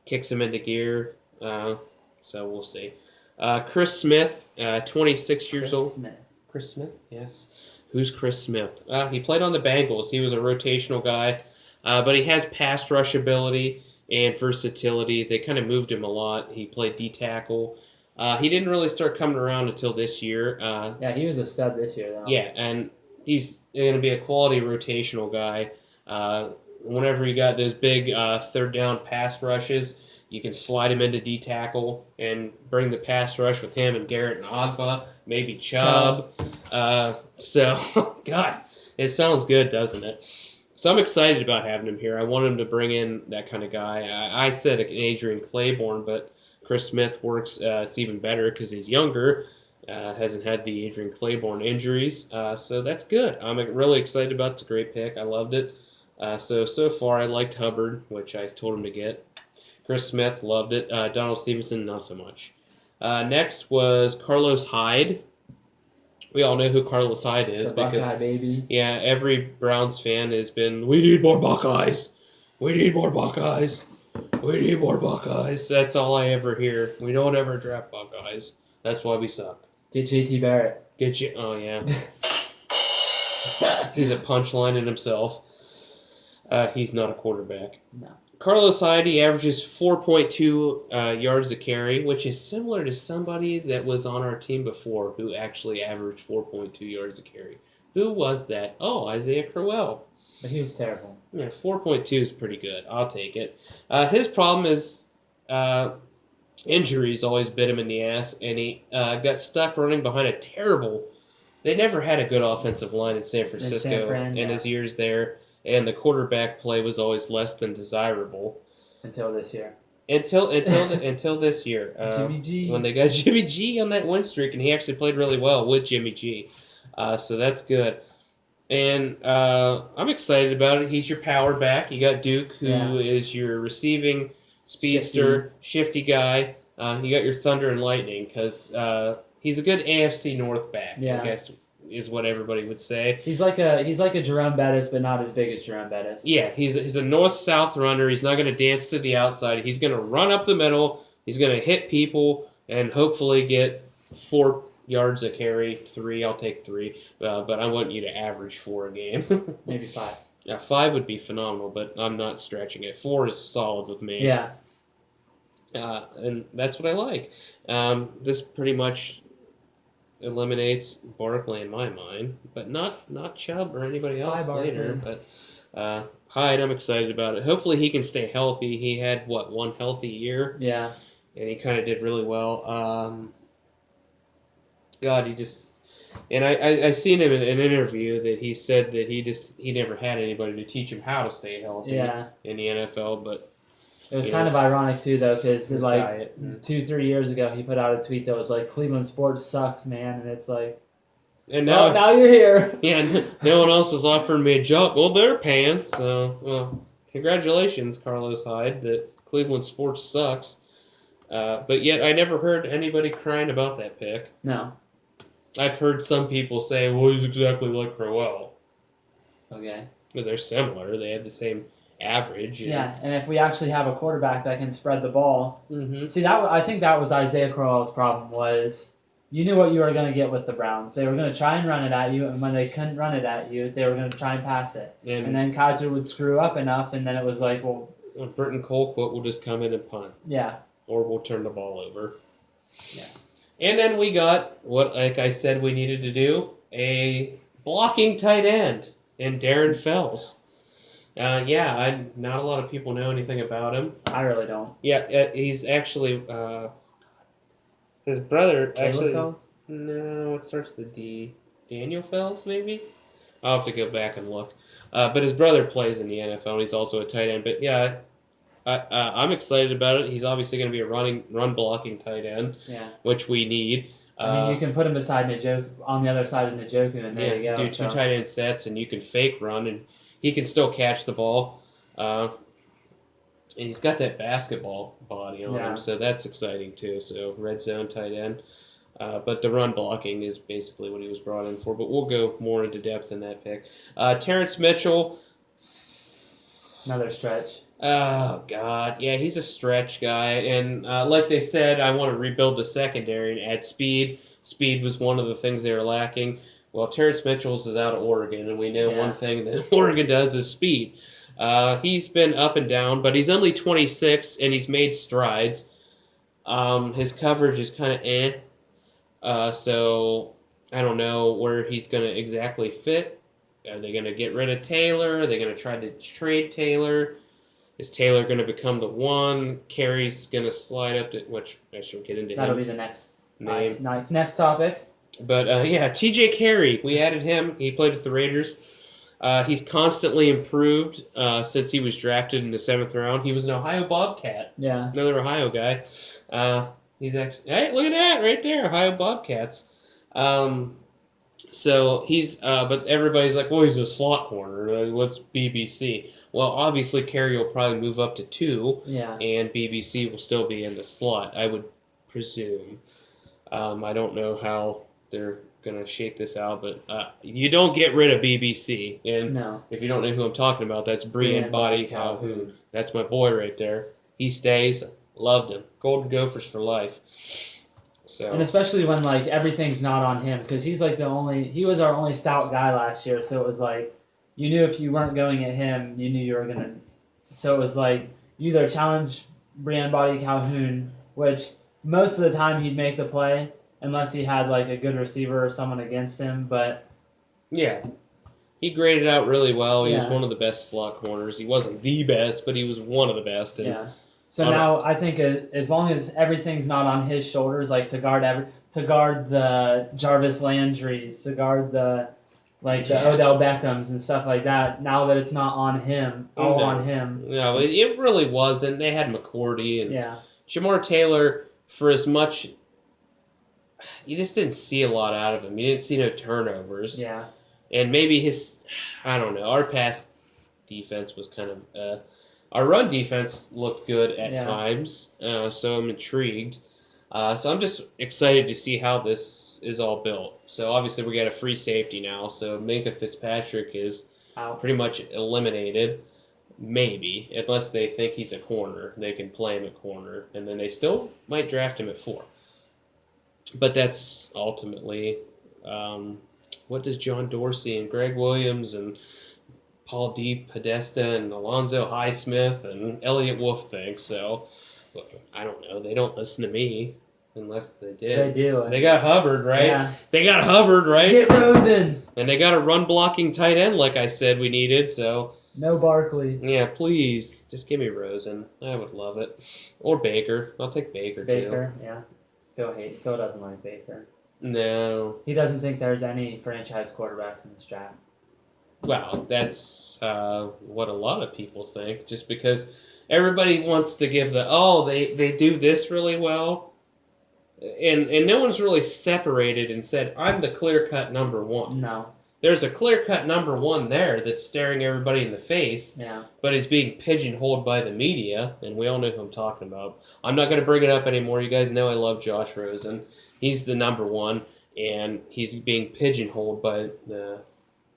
kicks him into gear. So we'll see. Chris Smith, 26 years old. Chris Smith, yes. Who's Chris Smith? He played on the Bengals. He was a rotational guy, but he has pass rush ability and versatility. They kind of moved him a lot. He played D-tackle. He didn't really start coming around until this year. Yeah, he was a stud this year, though. Yeah, and he's going to be a quality rotational guy. Whenever you got those big third down pass rushes, you can slide him into D-tackle and bring the pass rush with him and Garrett and Agba, maybe Chubb. So, God, it sounds good, doesn't it? So I'm excited about having him here. I want him to bring in that kind of guy. I said Adrian Claiborne, but Chris Smith works. It's even better because he's younger, hasn't had the Adrian Claiborne injuries. So that's good. I'm really excited about it. It's a great pick. I loved it. So far, I liked Hubbard, which I told him to get. Chris Smith, loved it. Donald Stevenson, not so much. Next was Carlos Hyde. We all know who Carlos Hyde is. The Buckeye baby. Yeah, every Browns fan has been, we need more Buckeyes. We need more Buckeyes. We need more Buckeyes. That's all I ever hear. We don't ever draft Buckeyes. That's why we suck. Get JT Barrett. Oh, yeah. He's a punchline in himself. He's not a quarterback. No. Carlos Hyde, he averages 4.2 yards a carry, which is similar to somebody that was on our team before who actually averaged 4.2 yards a carry. Who was that? Oh, Isaiah Crowell. But he was terrible. Yeah, 4.2 is pretty good. I'll take it. His problem is injuries always bit him in the ass, and he got stuck running behind a terrible... They never had a good offensive line in San Francisco in his years there, and the quarterback play was always less than desirable. Until this year. Until this year. Jimmy G. When they got Jimmy G on that win streak, and he actually played really well with Jimmy G. So that's good. And I'm excited about it. He's your power back. You got Duke, who is your receiving speedster, shifty guy. You got your Thunder and Lightning, because he's a good AFC North back, I guess is what everybody would say. He's like a Jerome Bettis, but not as big as Jerome Bettis. Yeah, he's a north-south runner. He's not going to dance to the outside. He's going to run up the middle. He's going to hit people and hopefully get 4 yards a carry. 3, I'll take 3. But I want you to average 4 a game. Maybe 5. Yeah, 5 would be phenomenal, but I'm not stretching it. 4 is solid with me. Yeah. And that's what I like. This pretty much eliminates Barkley in my mind, but not Chubb or anybody else later. But Hyde, I'm excited about it. Hopefully he can stay healthy. He had, 1 healthy year? Yeah. And he kind of did really well. God, he just... And I seen him in an interview that he said that he never had anybody to teach him how to stay healthy in the NFL, but... It was kind of ironic, too, though, because 2-3 years ago, he put out a tweet that was like, Cleveland sports sucks, man, and it's like, and now you're here. Yeah, no one else is offering me a job. Well, they're paying, so, congratulations, Carlos Hyde, that Cleveland sports sucks. But yet, I never heard anybody crying about that pick. No. I've heard some people say, well, he's exactly like Crowell. Okay. But they're similar. They have the same average. Yeah, and if we actually have a quarterback that can spread the ball. Mm-hmm. See, I think that was Isaiah Crowell's problem was you knew what you were going to get with the Browns. They were going to try and run it at you, and when they couldn't run it at you, they were going to try and pass it. And then Kaiser would screw up enough, and then it was like, well... Britton Colquitt will just come in and punt. Yeah. Or we'll turn the ball over. Yeah. And then we got what, like I said, we needed to do, a blocking tight end in Darren Fells. Not a lot of people know anything about him. I really don't. Yeah, he's actually his brother. Caleb Actually, Fells? No, it starts with D. Daniel Fells, maybe. I'll have to go back and look. But his brother plays in the NFL. And he's also a tight end. But yeah, I'm excited about it. He's obviously going to be a run blocking tight end, which we need. I mean, you can put him beside Njoku, on the other side of Njoku, and there you go. Do two tight end sets, and you can fake run, and he can still catch the ball. And he's got that basketball body on him, so that's exciting too. So red zone tight end. But the run blocking is basically what he was brought in for. But we'll go more into depth in that pick. Terrence Mitchell. Another stretch. Oh, God. Yeah, he's a stretch guy. And like they said, I want to rebuild the secondary and add speed. Speed was one of the things they were lacking. Well, Terrence Mitchell's is out of Oregon, and we know one thing that Oregon does is speed. He's been up and down, but he's only 26, and he's made strides. His coverage is kind of so I don't know where he's going to exactly fit. Are they going to get rid of Taylor? Are they going to try to trade Taylor? Is Taylor going to become the one? Carey's going to slide up to, which I should get into. That'll be the next name. Next topic. But TJ Carey, we added him. He played with the Raiders. He's constantly improved since he was drafted in the 7th round. He was an Ohio Bobcat. Yeah. Another Ohio guy. He's actually, hey, look at that right there, Ohio Bobcats. So he's, but everybody's like, well, he's a slot corner. What's BBC? Well, obviously, Carey will probably move up to 2, and BBC will still be in the slot, I would presume. I don't know how they're going to shape this out, but you don't get rid of BBC. And if you don't know who I'm talking about, that's Brian Body Calhoun. That's my boy right there. He stays. Loved him. Golden Gophers for life. So. And especially when like everything's not on him, because he's like he was our only stout guy last year, so it was like you knew if you weren't going at him, you knew you were gonna. So it was like you either challenge Brian Body Calhoun, which most of the time he'd make the play unless he had like a good receiver or someone against him. But yeah, he graded out really well. He was one of the best slot corners. He wasn't the best, but he was one of the best. And so now I think as long as everything's not on his shoulders, like to guard the Jarvis Landrys, to guard the Odell Beckhams and stuff like that. Now that it's not on him, on him. No, it really wasn't. They had McCourty and Jamar Taylor. For as much, you just didn't see a lot out of him. You didn't see no turnovers. Yeah, and maybe I don't know. Our pass defense was kind of. Our run defense looked good at times, so I'm intrigued. So I'm just excited to see how this is all built. So obviously we got a free safety now, so Minkah Fitzpatrick is pretty much eliminated, maybe, unless they think he's a corner. They can play him at corner, and then they still might draft him at 4. But that's ultimately what does John Dorsey and Greg Williams and Paul D. Podesta and Alonzo Highsmith and Elliot Wolf think. So, look, I don't know. They don't listen to me unless they did. They do. They got Hubbard, right? Yeah. They got Hubbard, right? Get Rosen. And they got a run-blocking tight end like I said we needed, so. No Barkley. Yeah, please. Just give me Rosen. I would love it. Or Baker. I'll take Baker, too. Baker, yeah. Phil doesn't like Baker. No. He doesn't think there's any franchise quarterbacks in this draft. Well, that's what a lot of people think, just because everybody wants to give they do this really well, and no one's really separated and said, I'm the clear-cut number 1. No. There's a clear-cut number 1 there that's staring everybody in the face, but is being pigeonholed by the media, and we all know who I'm talking about. I'm not going to bring it up anymore. You guys know I love Josh Rosen. He's the number 1, and he's being pigeonholed by the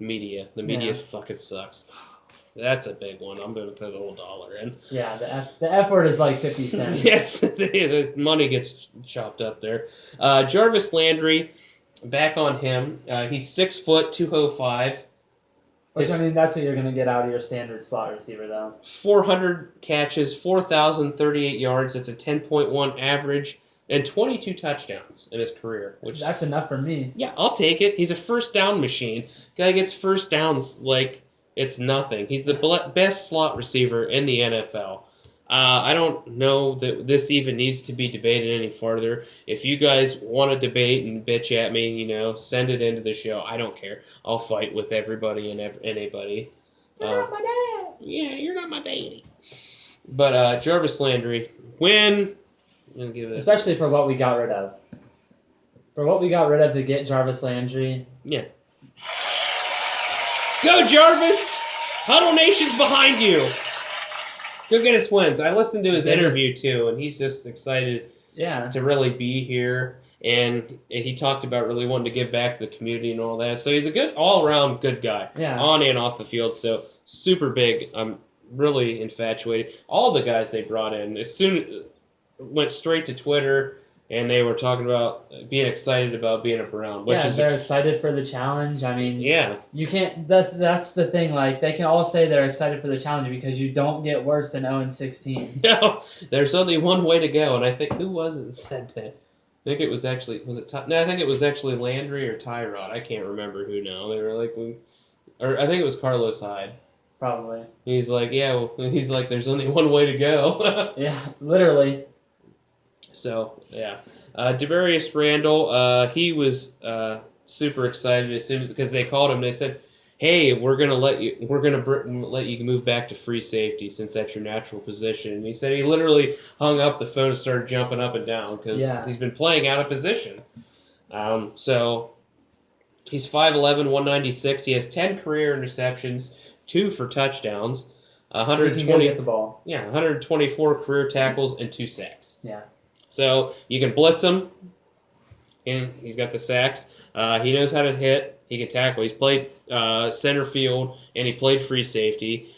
media. The media fucking sucks. That's a big one. I'm going to throw the whole dollar in. Yeah, the F word is like 50 cents. Yes, the money gets chopped up there. Jarvis Landry, back on him. He's 6 foot, 205. Which, I mean, that's what you're going to get out of your standard slot receiver, though. 400 catches, 4,038 yards. That's a 10.1 average, and 22 touchdowns in his career. Which that's enough for me. Yeah, I'll take it. He's a first down machine. Guy gets first downs like it's nothing. He's the best slot receiver in the NFL. I don't know that this even needs to be debated any further. If you guys want to debate and bitch at me, send it into the show. I don't care. I'll fight with everybody and anybody. You're not my dad. Yeah, you're not my daddy. But Jarvis Landry, win. I'm gonna give it especially for what we got rid of. For what we got rid of to get Jarvis Landry. Yeah. Go, Jarvis! Huddle Nation's behind you. Go get us wins. I listened to his interview too, and he's just excited to really be here. And he talked about really wanting to give back to the community and all that. So he's a good, all-around good guy, on and off the field. So super big. I'm really infatuated. All the guys they brought in, as soon went straight to Twitter, and they were talking about being excited about being a Brown. Which is they're excited for the challenge. I mean, yeah, you can't. That's the thing. Like, they can all say they're excited for the challenge because you don't get worse than 0-16. No, there's only one way to go, and I think who was it said that? I think it was actually I think it was actually Landry or Tyrod. I can't remember who now. They were like, or I think it was Carlos Hyde. Probably. He's like, he's like, there's only one way to go. Yeah, literally. So yeah, Demarius Randall, he was super excited as soon as, because they called him. They said, "Hey, we're gonna let you move back to free safety since that's your natural position." And he said he literally hung up the phone and started jumping up and down because he's been playing out of position. So he's 5'11", 196. He has 10 career interceptions, 2 for touchdowns, 120 get the ball. Yeah, 124 career tackles and 2 sacks. Yeah. So you can blitz him, and he's got the sacks. He knows how to hit. He can tackle. He's played center field, and he played free safety.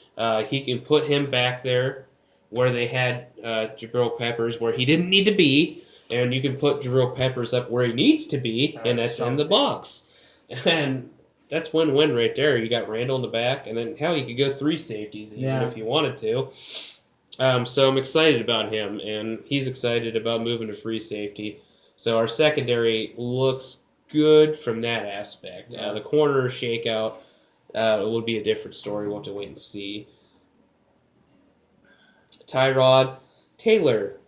He can put him back there where they had Jabril Peppers, where he didn't need to be, and you can put Jabril Peppers up where he needs to be, and that's in the box. And that's win-win right there. You got Randall in the back, and then, hell, you could go 3 safeties even if you wanted to. So I'm excited about him, and he's excited about moving to free safety. So our secondary looks good from that aspect. The corner shakeout would be a different story. We'll have to wait and see. Tyrod Taylor,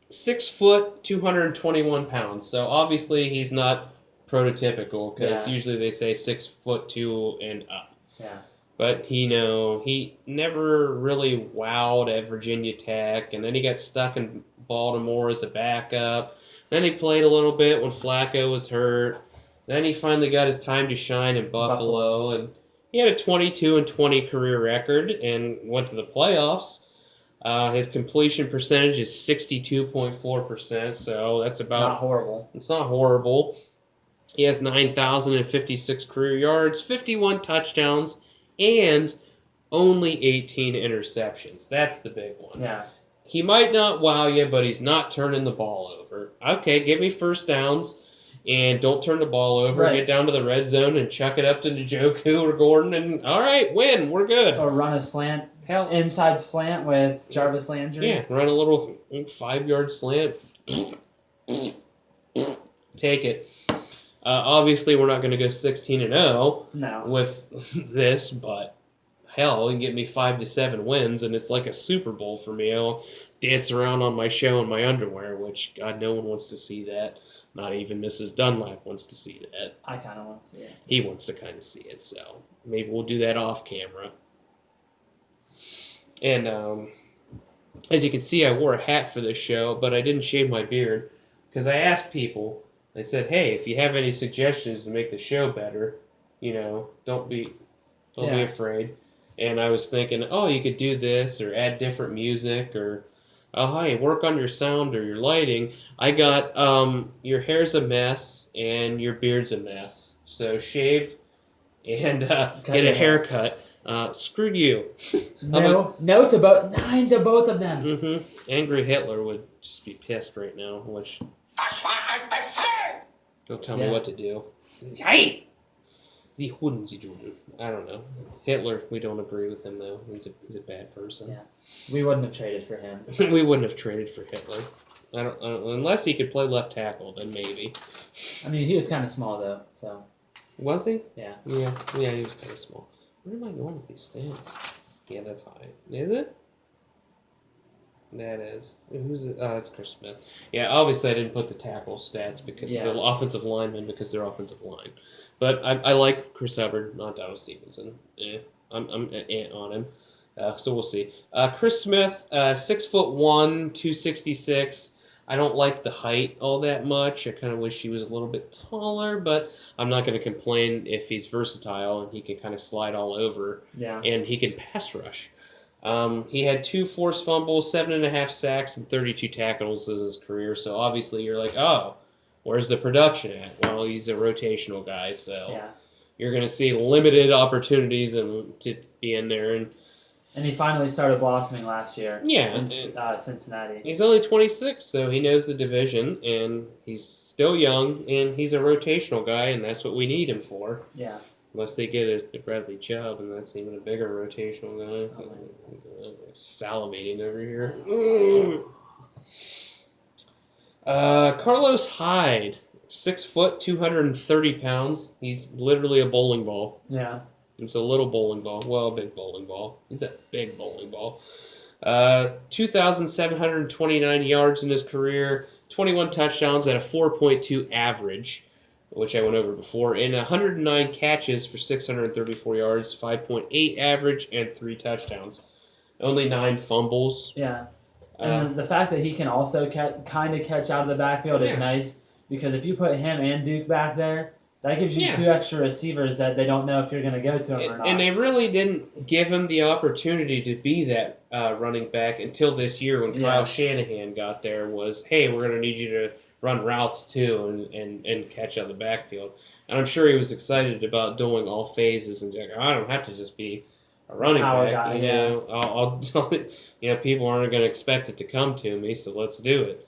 6 foot, 221 pounds. So obviously he's not prototypical, because usually they say 6'2" and up. Yeah. But he never really wowed at Virginia Tech, and then he got stuck in Baltimore as a backup. Then he played a little bit when Flacco was hurt. Then he finally got his time to shine in Buffalo, and he had a 22-20 career record and went to the playoffs. His completion percentage is 62.4%, so that's about not horrible. It's not horrible. He has 9,056 career yards, 51 touchdowns, and only 18 interceptions. That's the big one. Yeah. He might not wow you, but he's not turning the ball over. Okay, give me first downs, and don't turn the ball over. Right. Get down to the red zone and chuck it up to Njoku or Gordon, and all right, win. We're good. Or run a slant, inside slant with Jarvis Landry. Yeah, run a little 5-yard slant. Take it. Obviously, we're not going to go 16-0 with this, but hell, you can get me 5 to 7 wins, and it's like a Super Bowl for me. I'll dance around on my show in my underwear, which, God, no one wants to see that. Not even Mrs. Dunlap wants to see that. I kind of want to see it. He wants to kind of see it, so maybe we'll do that off camera. And as you can see, I wore a hat for this show, but I didn't shave my beard, because I asked people. They said, "Hey, if you have any suggestions to make the show better, don't be afraid." And I was thinking, oh, you could do this, or add different music, or hey, work on your sound or your lighting. I got your hair's a mess and your beard's a mess, so shave and get a haircut. Screw you. No to both. 9 to both of them. Mm-hmm. Angry Hitler would just be pissed right now, which... Don't tell me what to do. Hey! Sie wouldn't sie tun. I don't know. Hitler, we don't agree with him, though. He's a bad person. Yeah. We wouldn't have traded for him. We wouldn't have traded for Hitler. I don't unless he could play left tackle, then maybe. I mean, he was kind of small, though, so... Was he? Yeah. Yeah, he was kind of small. Where am I going with these stats? Yeah, that's high. Is it? That is. Who's it? Oh, that's Chris Smith. Yeah, obviously I didn't put the tackle stats because the offensive linemen because they're offensive line. But I like Chris Hubbard, not Donald Stevenson. I'm on him. So we'll see. Chris Smith, 6'1", 266. I don't like the height all that much. I kind of wish he was a little bit taller, but I'm not going to complain if he's versatile and he can kind of slide all over. Yeah. And he can pass rush. He had 2 forced fumbles, 7.5 sacks, and 32 tackles in his career. So obviously you're like, oh, where's the production at? Well, he's a rotational guy, so you're going to see limited opportunities and to be in there. And he finally started blossoming last year. Yeah, in Cincinnati. He's only 26, so he knows the division, and he's still young, and he's a rotational guy, and that's what we need him for. Yeah. Unless they get a Bradley Chubb, and that's even a bigger rotational guy. Salivating over here. Carlos Hyde, 6 foot, 230 pounds. He's literally a bowling ball. Yeah. It's a little bowling ball. Well, a big bowling ball. He's a big bowling ball. 2,729 yards in his career, 21 touchdowns at a 4.2 average, which I went over before, and 109 catches for 634 yards, 5.8 average, and 3 touchdowns. Only 9 fumbles. Yeah. And the fact that he can also kind of catch out of the backfield is nice, because if you put him and Duke back there, that gives you 2 extra receivers that they don't know if you're going to go to him or not. And they really didn't give him the opportunity to be that running back until this year when Kyle Shanahan got there was, hey, we're going to need you to run routes too and catch out of the backfield. And I'm sure he was excited about doing all phases and like, I don't have to just be a running back. Guy, you know, I'll people aren't going to expect it to come to me, so let's do it.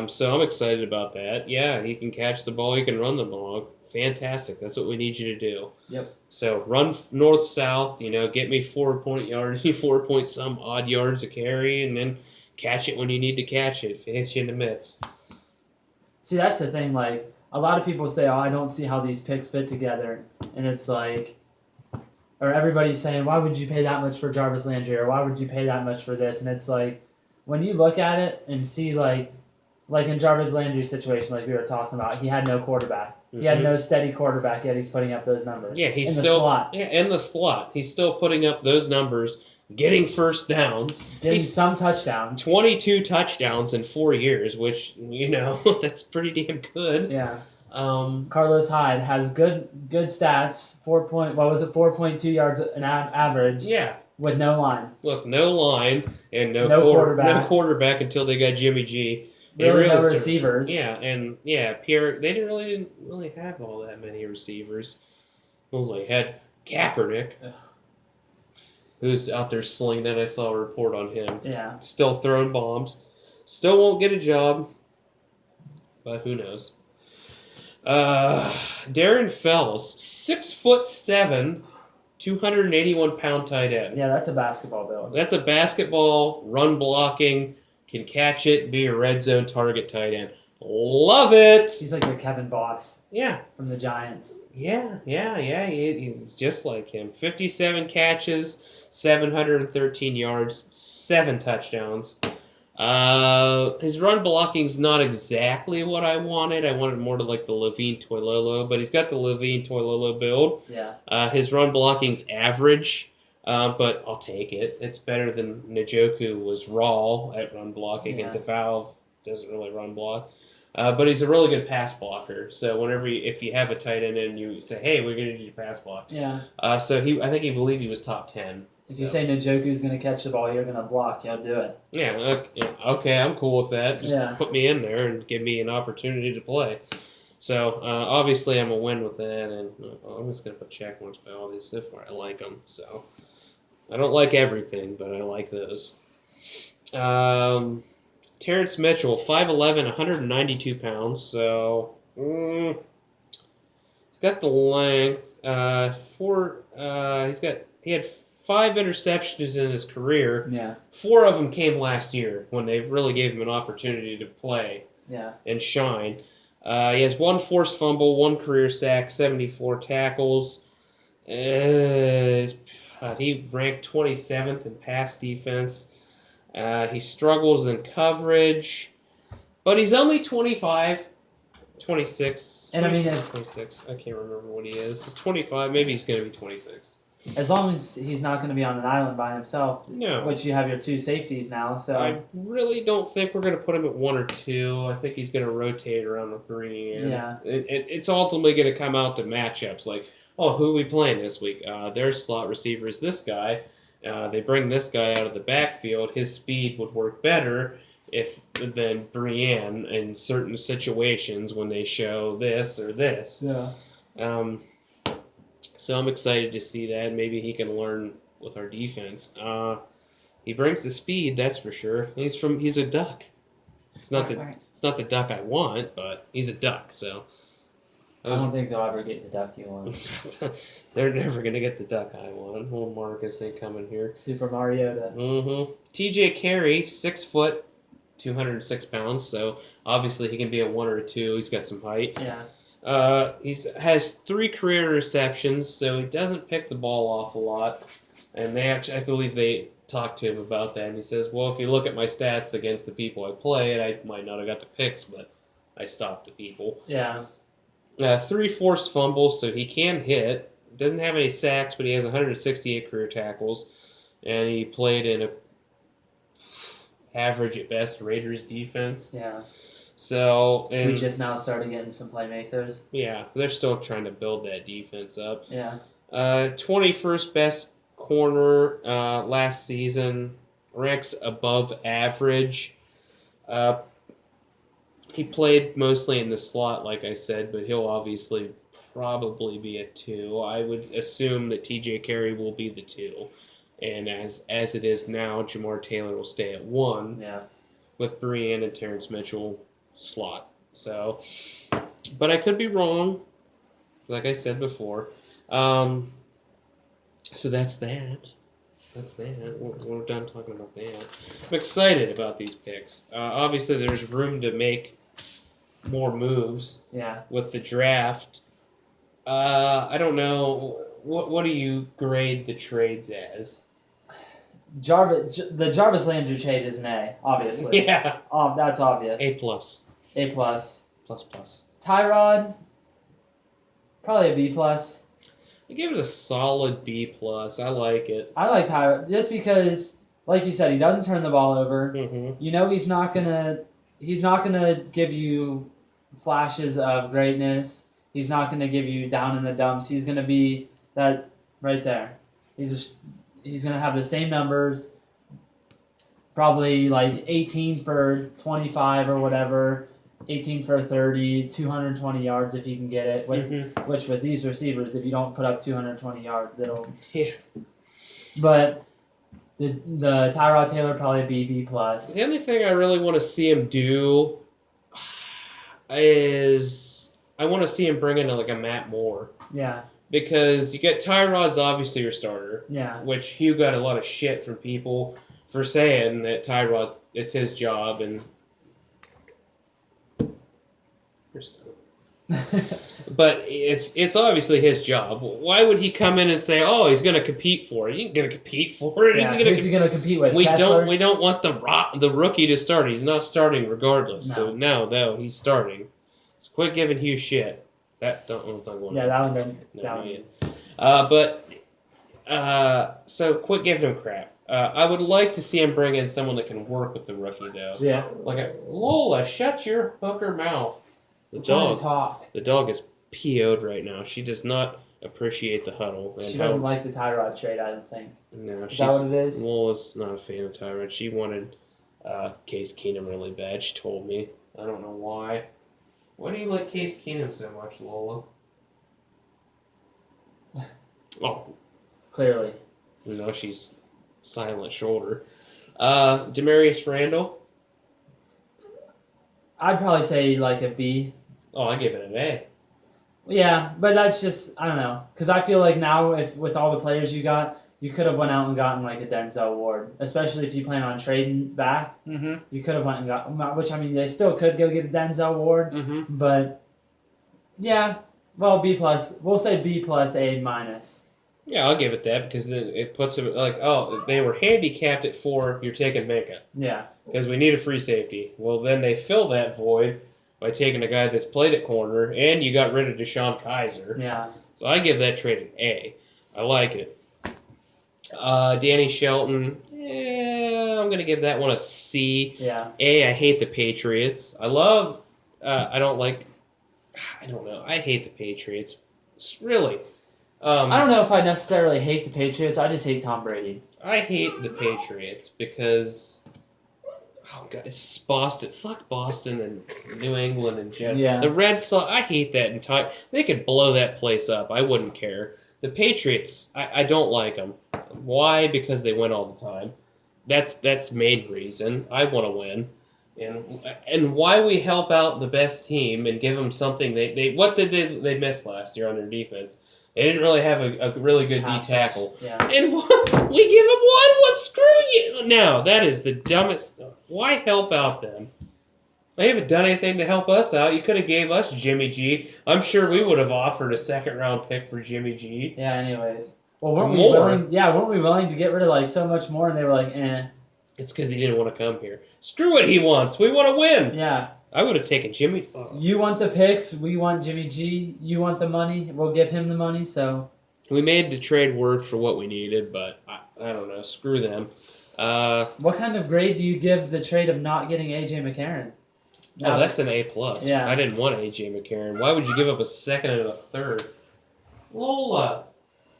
So I'm excited about that. Yeah, he can catch the ball, he can run the ball. Fantastic. That's what we need you to do. Yep. So run north-south, get me 4 point yards, 4 point some odd yards a carry, and then catch it when you need to catch it if it hits you in the midst. See, that's the thing. Like, a lot of people say, I don't see how these picks fit together. And it's like, or everybody's saying, why would you pay that much for Jarvis Landry? Or why would you pay that much for this? And it's like, when you look at it and see, like in Jarvis Landry's situation, like we were talking about, he had no quarterback. He had no steady quarterback, yet he's putting up those numbers. Yeah, he's in still the slot. Yeah, in the slot. He's still putting up those numbers, getting first downs. Getting some touchdowns. 22 touchdowns in 4 years, which, that's pretty damn good. Yeah. Carlos Hyde has good stats. 4.2 yards an average. Yeah. With no line. With no line and no quarterback. No quarterback until they got Jimmy G. Really no receivers. Yeah, and Pierre. They didn't really have all that many receivers. It was like had Kaepernick, who's out there slinging it. I saw a report on him. Yeah. Still throwing bombs. Still won't get a job. But who knows? Darren Fells, 6'7", 281-pound tight end. Yeah, that's a basketball build. That's a basketball, run blocking, can catch it, be a red zone target tight end. Love it! He's like your Kevin Boss. Yeah. From the Giants. Yeah. He's just like him. 57 catches, 713 yards, 7 touchdowns. His run blocking's not exactly what I wanted. I wanted more to like the Levine Toilolo, but he's got the Levine Toilolo build. Yeah. His run blocking's average, but I'll take it. It's better than Njoku was raw at run blocking, and DeValve doesn't really run block. But he's a really good pass blocker. So if you have a tight end and you say, hey, we're going to do pass block. Yeah. So I think he believed he was top 10. If you say Njoku's going to catch the ball, you're going to block. Yeah, do it. Yeah, okay, I'm cool with that. Just put me in there and give me an opportunity to play. So obviously I'm a win with that, and I'm just gonna put check marks by all these so far. I like them, so I don't like everything, but I like those. Terrence Mitchell, 5'11", 192 pounds. So he's got the length. He had 5 interceptions in his career. Yeah. 4 of them came last year when they really gave him an opportunity to play. Yeah. And shine. He has 1 forced fumble, 1 career sack, 74 tackles. He ranked 27th in pass defense. He struggles in coverage, but he's only 25, 26. And I mean, 26. I can't remember what he is. He's 25. Maybe he's going to be 26. As long as he's not going to be on an island by himself, No. which you have your 2 safeties now. So I really don't think we're going to put him at 1 or 2. I think he's going to rotate around the 3. And yeah, it's ultimately going to come out to matchups like, oh, who are we playing this week? Their slot receiver is this guy. They bring this guy out of the backfield. His speed would work better than Brienne in certain situations when they show this or this. Yeah. So I'm excited to see that. Maybe he can learn with our defense. He brings the speed, that's for sure. He's a duck. It's not the duck I want, but he's a duck. So I don't think they'll ever get the duck you want. They're never gonna get the duck I want. Old Marcus ain't coming here. Super Mariota. TJ Carey, 6 foot, 206 pounds. So obviously he can be a 1 or a 2. He's got some height. Yeah. He has 3 career interceptions, so he doesn't pick the ball off a lot. And I believe they talked to him about that, and he says, well, if you look at my stats against the people I play, I might not have got the picks, but I stopped the people. Yeah. 3 forced fumbles, so he can hit. Doesn't have any sacks, but he has 168 career tackles, and he played in a average at best Raiders defense. Yeah. So We just now started getting some playmakers. Yeah, they're still trying to build that defense up. Yeah. 21st best corner last season, ranks above average. He played mostly in the slot, like I said, but he'll obviously probably be a 2. I would assume that TJ Carey will be the 2. And as it is now, Jamar Taylor will stay at 1. Yeah. With Brienne and Terrence Mitchell slot. So, but I could be wrong, like I said before. So that's that. We're done talking about that. I'm excited about these picks. Obviously, there's room to make more moves. Yeah. With the draft. I don't know. What do you grade the trades as? The Jarvis Landry trade is an A, obviously. Yeah. That's obvious. A+. A+. Plus. Tyrod, probably a B+. I give it a solid B+. I like it. I like Tyrod just because, like you said, he doesn't turn the ball over. Mm-hmm. You know he's not gonna give you flashes of greatness. He's not gonna give you down in the dumps. He's gonna be that right there. He's gonna have the same numbers, probably like 18 for 25 or whatever. 18 for 30, 220 yards if he can get it. Which with these receivers, if you don't put up 220 yards, it'll. Yeah. But the Tyrod Taylor probably B+. The only thing I really want to see him do is I want to see him bring in like a Matt Moore. Yeah. Because you get Tyrod's obviously your starter. Yeah. Which Hugh got a lot of shit from people for saying that Tyrod, it's his job and. But it's obviously his job. Why would he come in and say, "Oh, he's going to compete for it"? He ain't going to compete for it. Yeah, who's he going to compete with? We don't want the rookie to start. He's not starting regardless. No. So now though he's starting. So quit giving Hugh shit. That don't. It's not going. Yeah, that one don't. So quit giving him crap. I would like to see him bring in someone that can work with the rookie though. Yeah. Like Lola, shut your hooker mouth. The dog is PO'd right now. She does not appreciate the huddle. She doesn't like the Tyrod trade, I don't think. No, is that what it is? Lola's not a fan of Tyrod. She wanted Case Keenum really bad. She told me. I don't know why. Why do you like Case Keenum so much, Lola? Oh. Clearly. No, she's silent shoulder. Demarius Randall? I'd probably say like a B. Oh, I give it an A. Yeah, but that's just, I don't know. Because I feel like now, if with all the players you got, you could have went out and gotten like a Denzel Ward. Especially if you plan on trading back. Mm-hmm. You could have went and got, which I mean, they still could go get a Denzel Ward. Mm-hmm. But, yeah, well, B+. We'll say B+, A-. Yeah, I'll give it that because it puts them like, oh, they were handicapped at 4. You're taking Minka. Yeah. Because we need a free safety. Well, then they fill that void by taking a guy that's played at corner, and you got rid of Deshaun Kaiser. Yeah. So I give that trade an A. I like it. Danny Shelton, I'm going to give that one a C. Yeah. A, I hate the Patriots. I hate the Patriots. Really. I don't know if I necessarily hate the Patriots. I just hate Tom Brady. I hate the Patriots because, oh god, it's Boston. Fuck Boston and New England and general. Yeah. The Red Sox, I hate that entire. They could blow that place up. I wouldn't care. The Patriots, I don't like them. Why? Because they win all the time. That's main reason. I want to win. And why we help out the best team and give them something what did they miss last year on their defense? They didn't really have a really good D tackle. Yeah. And we give them one? What? Screw you! No, that is the dumbest. Why help out them? They haven't done anything to help us out. You could have gave us Jimmy G. I'm sure we would have offered a second-round pick for Jimmy G. Yeah, anyways. Well, weren't we willing to get rid of like so much more, and they were like, eh. It's because he didn't want to come here. Screw what he wants. We want to win. Yeah. I would have taken Jimmy. Oh. You want the picks. We want Jimmy G. You want the money. We'll give him the money, so. We made the trade work for what we needed, but I don't know. Screw them. What kind of grade do you give the trade of not getting A.J. McCarron? Oh, that's an A+. Yeah. I didn't want A.J. McCarron. Why would you give up a second and a third? Lola,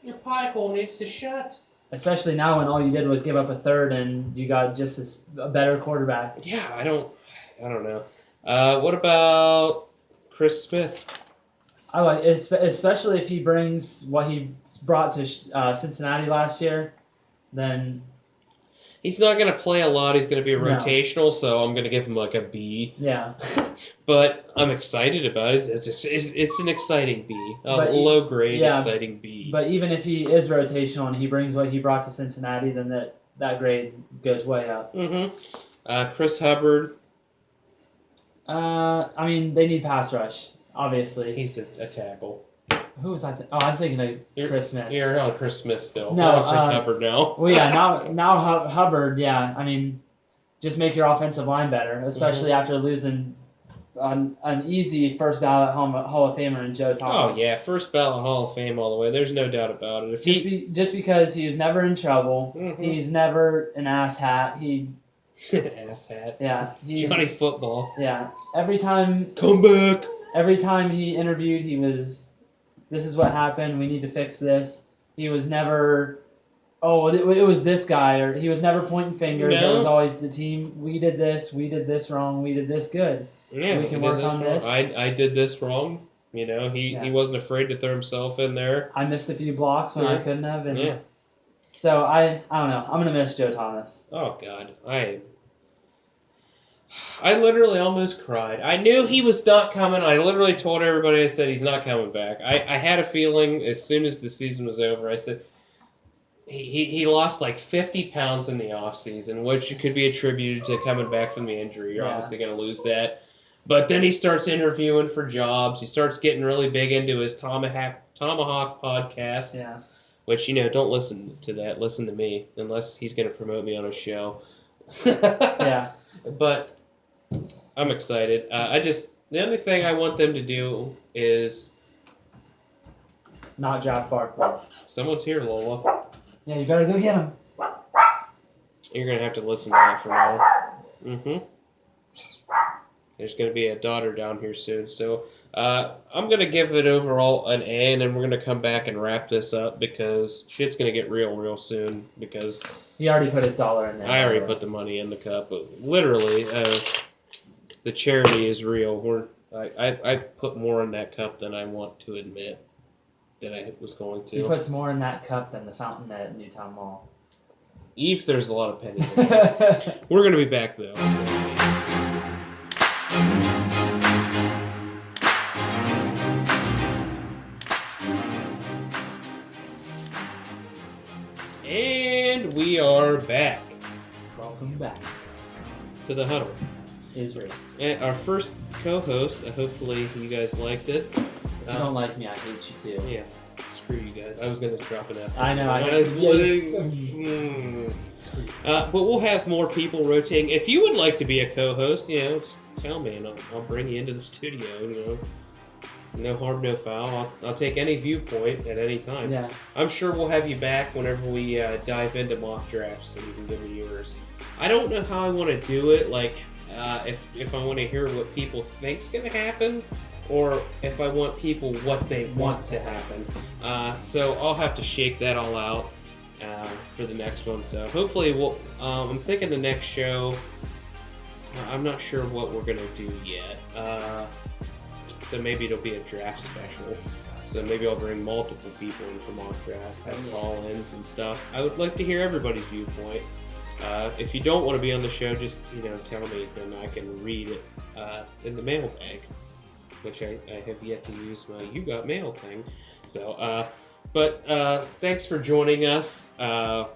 your pie hole needs to shut. Especially now when all you did was give up a third and you got just a better quarterback. Yeah, I don't know. What about Chris Smith? I like, especially if he brings what he brought to Cincinnati last year, then... He's not going to play a lot. He's going to be a rotational, so I'm going to give him like a B. Yeah. But I'm excited about it. It's an exciting B. Low grade, exciting B. But even if he is rotational and he brings what he brought to Cincinnati, then that grade goes way up. Mm-hmm. Chris Hubbard. I mean, they need pass rush, obviously. He's a tackle. Who was I? I'm thinking of Chris Smith. You're on Chris Smith still. No, We're on Chris Hubbard now. Well, yeah, now Hubbard, yeah. I mean, just make your offensive line better, especially after losing an easy first ballot Hall of Famer in Joe Thomas. Oh, yeah, first ballot Hall of Fame all the way. There's no doubt about it. Just because he was never in trouble, he's never an asshat. Asshat. Yeah. Johnny Football. Yeah. Every time... Come back! Every time he interviewed, he was... This is what happened. We need to fix this. He was never, it was this guy, or he was never pointing fingers. No. It was always the team. We did this wrong. We did this good. Yeah, we can work on this. I did this wrong. You know, he wasn't afraid to throw himself in there. I missed a few blocks when I couldn't have. And so I don't know. I'm gonna miss Joe Thomas. Oh God, I literally almost cried. I knew he was not coming. I literally told everybody, I said, he's not coming back. I had a feeling as soon as the season was over, I said, he lost like 50 pounds in the offseason, which could be attributed to coming back from the injury. You're obviously going to lose that. But then he starts interviewing for jobs. He starts getting really big into his Tomahawk podcast. Yeah. Which, don't listen to that. Listen to me, unless he's going to promote me on a show. Yeah. But... I'm excited. The only thing I want them to do is... Not draft Barkley. Someone's here, Lola. Yeah, you better go get him. You're going to have to listen to that for now. There's going to be a daughter down here soon. So I'm going to give it overall an A, and then we're going to come back and wrap this up because shit's going to get real soon because... He already put his dollar in there. I already put the money in the cup. But literally... the charity is real. I put more in that cup than I want to admit that I was going to. He puts more in that cup than the fountain at Newtown Mall. Eve, there's a lot of pennies in there. We're going to be back, though. And we are back Welcome back to the Huddle. Israel. And our first co-host, hopefully you guys liked it. If you don't like me, I hate you too. Yeah, screw you guys. I was going to drop an F. I know. But we'll have more people rotating. If you would like to be a co-host, just tell me, and I'll bring you into the studio. No harm, no foul. I'll take any viewpoint at any time. Yeah. I'm sure we'll have you back whenever we dive into mock drafts, so you can give me yours. I don't know how I want to do it. Like, if I want to hear what people think's gonna happen, or if I want people what they want to happen. So I'll have to shake that all out for the next one. So hopefully we'll. I'm thinking the next show. I'm not sure what we're gonna do yet. So maybe it'll be a draft special. So maybe I'll bring multiple people in for mock drafts, have call-ins and stuff. I would like to hear everybody's viewpoint. If you don't want to be on the show, just tell me, then I can read it in the mailbag, which I have yet to use my "You Got Mail" thing. So, but thanks for joining us. The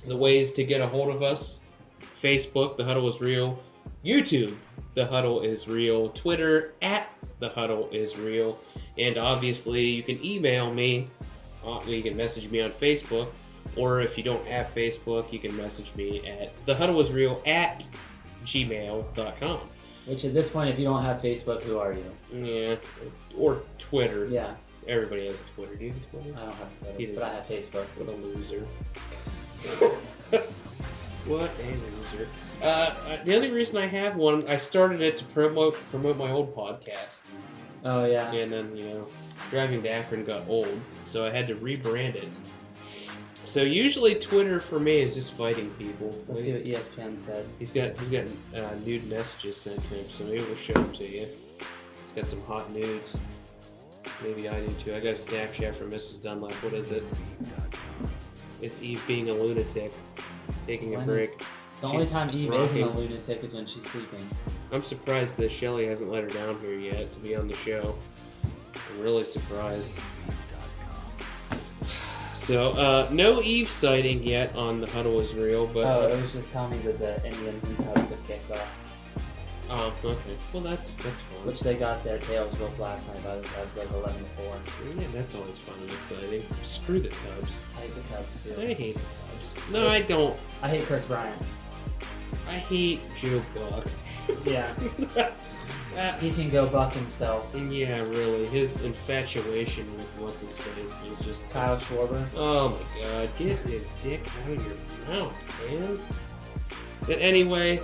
ways to get a hold of us: Facebook, The Huddle Is Real; YouTube, The Huddle Is Real; Twitter @The Huddle Is Real, and obviously you can email me. You can message me on Facebook. Or if you don't have Facebook, you can message me at thehuddleisreal@gmail.com. Which at this point, if you don't have Facebook, who are you? Yeah, or Twitter. Yeah. Everybody has a Twitter. Do you have a Twitter? I don't have Twitter, but I have Facebook. What a loser. What a loser. The only reason I have one, I started it to promote my old podcast. Oh, yeah. And then, driving to Akron got old, so I had to rebrand it. So usually Twitter for me is just fighting people. Let's see what ESPN said. He's got nude messages sent to him, so maybe we'll show them to you. He's got some hot nudes. Maybe I do too. I got a Snapchat from Mrs. Dunlap. What is it? It's Eve being a lunatic, taking a break. The only time Eve isn't a lunatic is when she's sleeping. I'm surprised that Shelly hasn't let her down here yet to be on the show. I'm really surprised. So, no Eve sighting yet on the Huddle Is Real, but... it was just telling me that the Indians and Cubs have kicked off. Oh, okay. Well, that's fun. Which they got their tails whooped last night by the Cubs, like 11-4. Yeah, that's always fun and exciting. Screw the Cubs. I hate the Cubs, too. I hate the Cubs. No, I don't. I hate Chris Bryant. I hate Joe Buck. Yeah. He can go buck himself. Yeah, really. His infatuation with what's-his-face was just... Kyle Schwarber. Oh my god, get his dick out of your mouth, man. But anyway,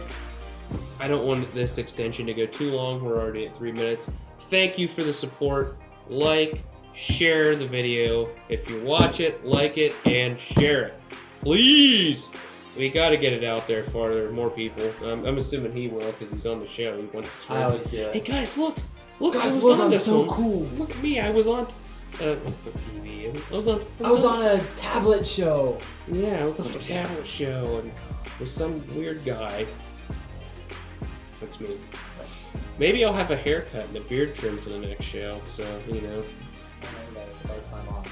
I don't want this extension to go too long. We're already at 3 minutes. Thank you for the support. Like, share the video. If you watch it, like it, and share it. Please! We gotta get it out there farther, more people. I'm assuming he will, because he's on the show. He wants his friends. I always do it. Hey guys, look! Look, guys, I was look, on I'm this so one. cool. Look at me, I was on... what's the TV? I was on a tablet show. Yeah, I was on a tablet show, and with some weird guy. That's me. Maybe I'll have a haircut and a beard trim for the next show, so, That's my mom.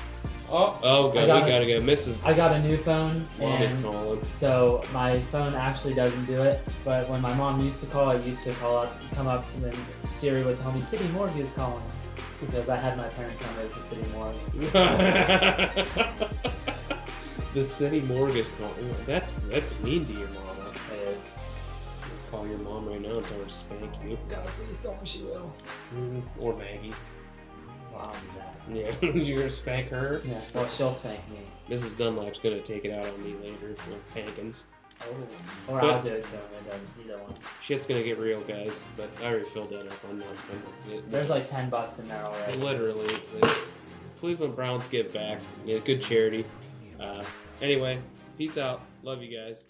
Oh, we gotta go. I got a new phone, Mom is calling. So my phone actually doesn't do it. But when my mom used to call, I used to come up, and then Siri would tell me City Morgue is calling, because I had my parents' number as the City Morgue. The City Morgue is calling. That's mean to your mama. It is. Call your mom right now and tell her to spank you. God, please don't. She will. Or Maggie. Well, I'll do that. Yeah, you're gonna spank her? Yeah, well, she'll spank me. Mrs. Dunlap's gonna take it out on me later with Hankins. Oh. Or I'll do it to him. Either one. Shit's gonna get real, guys. But I already filled that up. There's like $10 in there already. Literally. Cleveland Browns Give Back. Yeah, good charity. Anyway, peace out. Love you guys.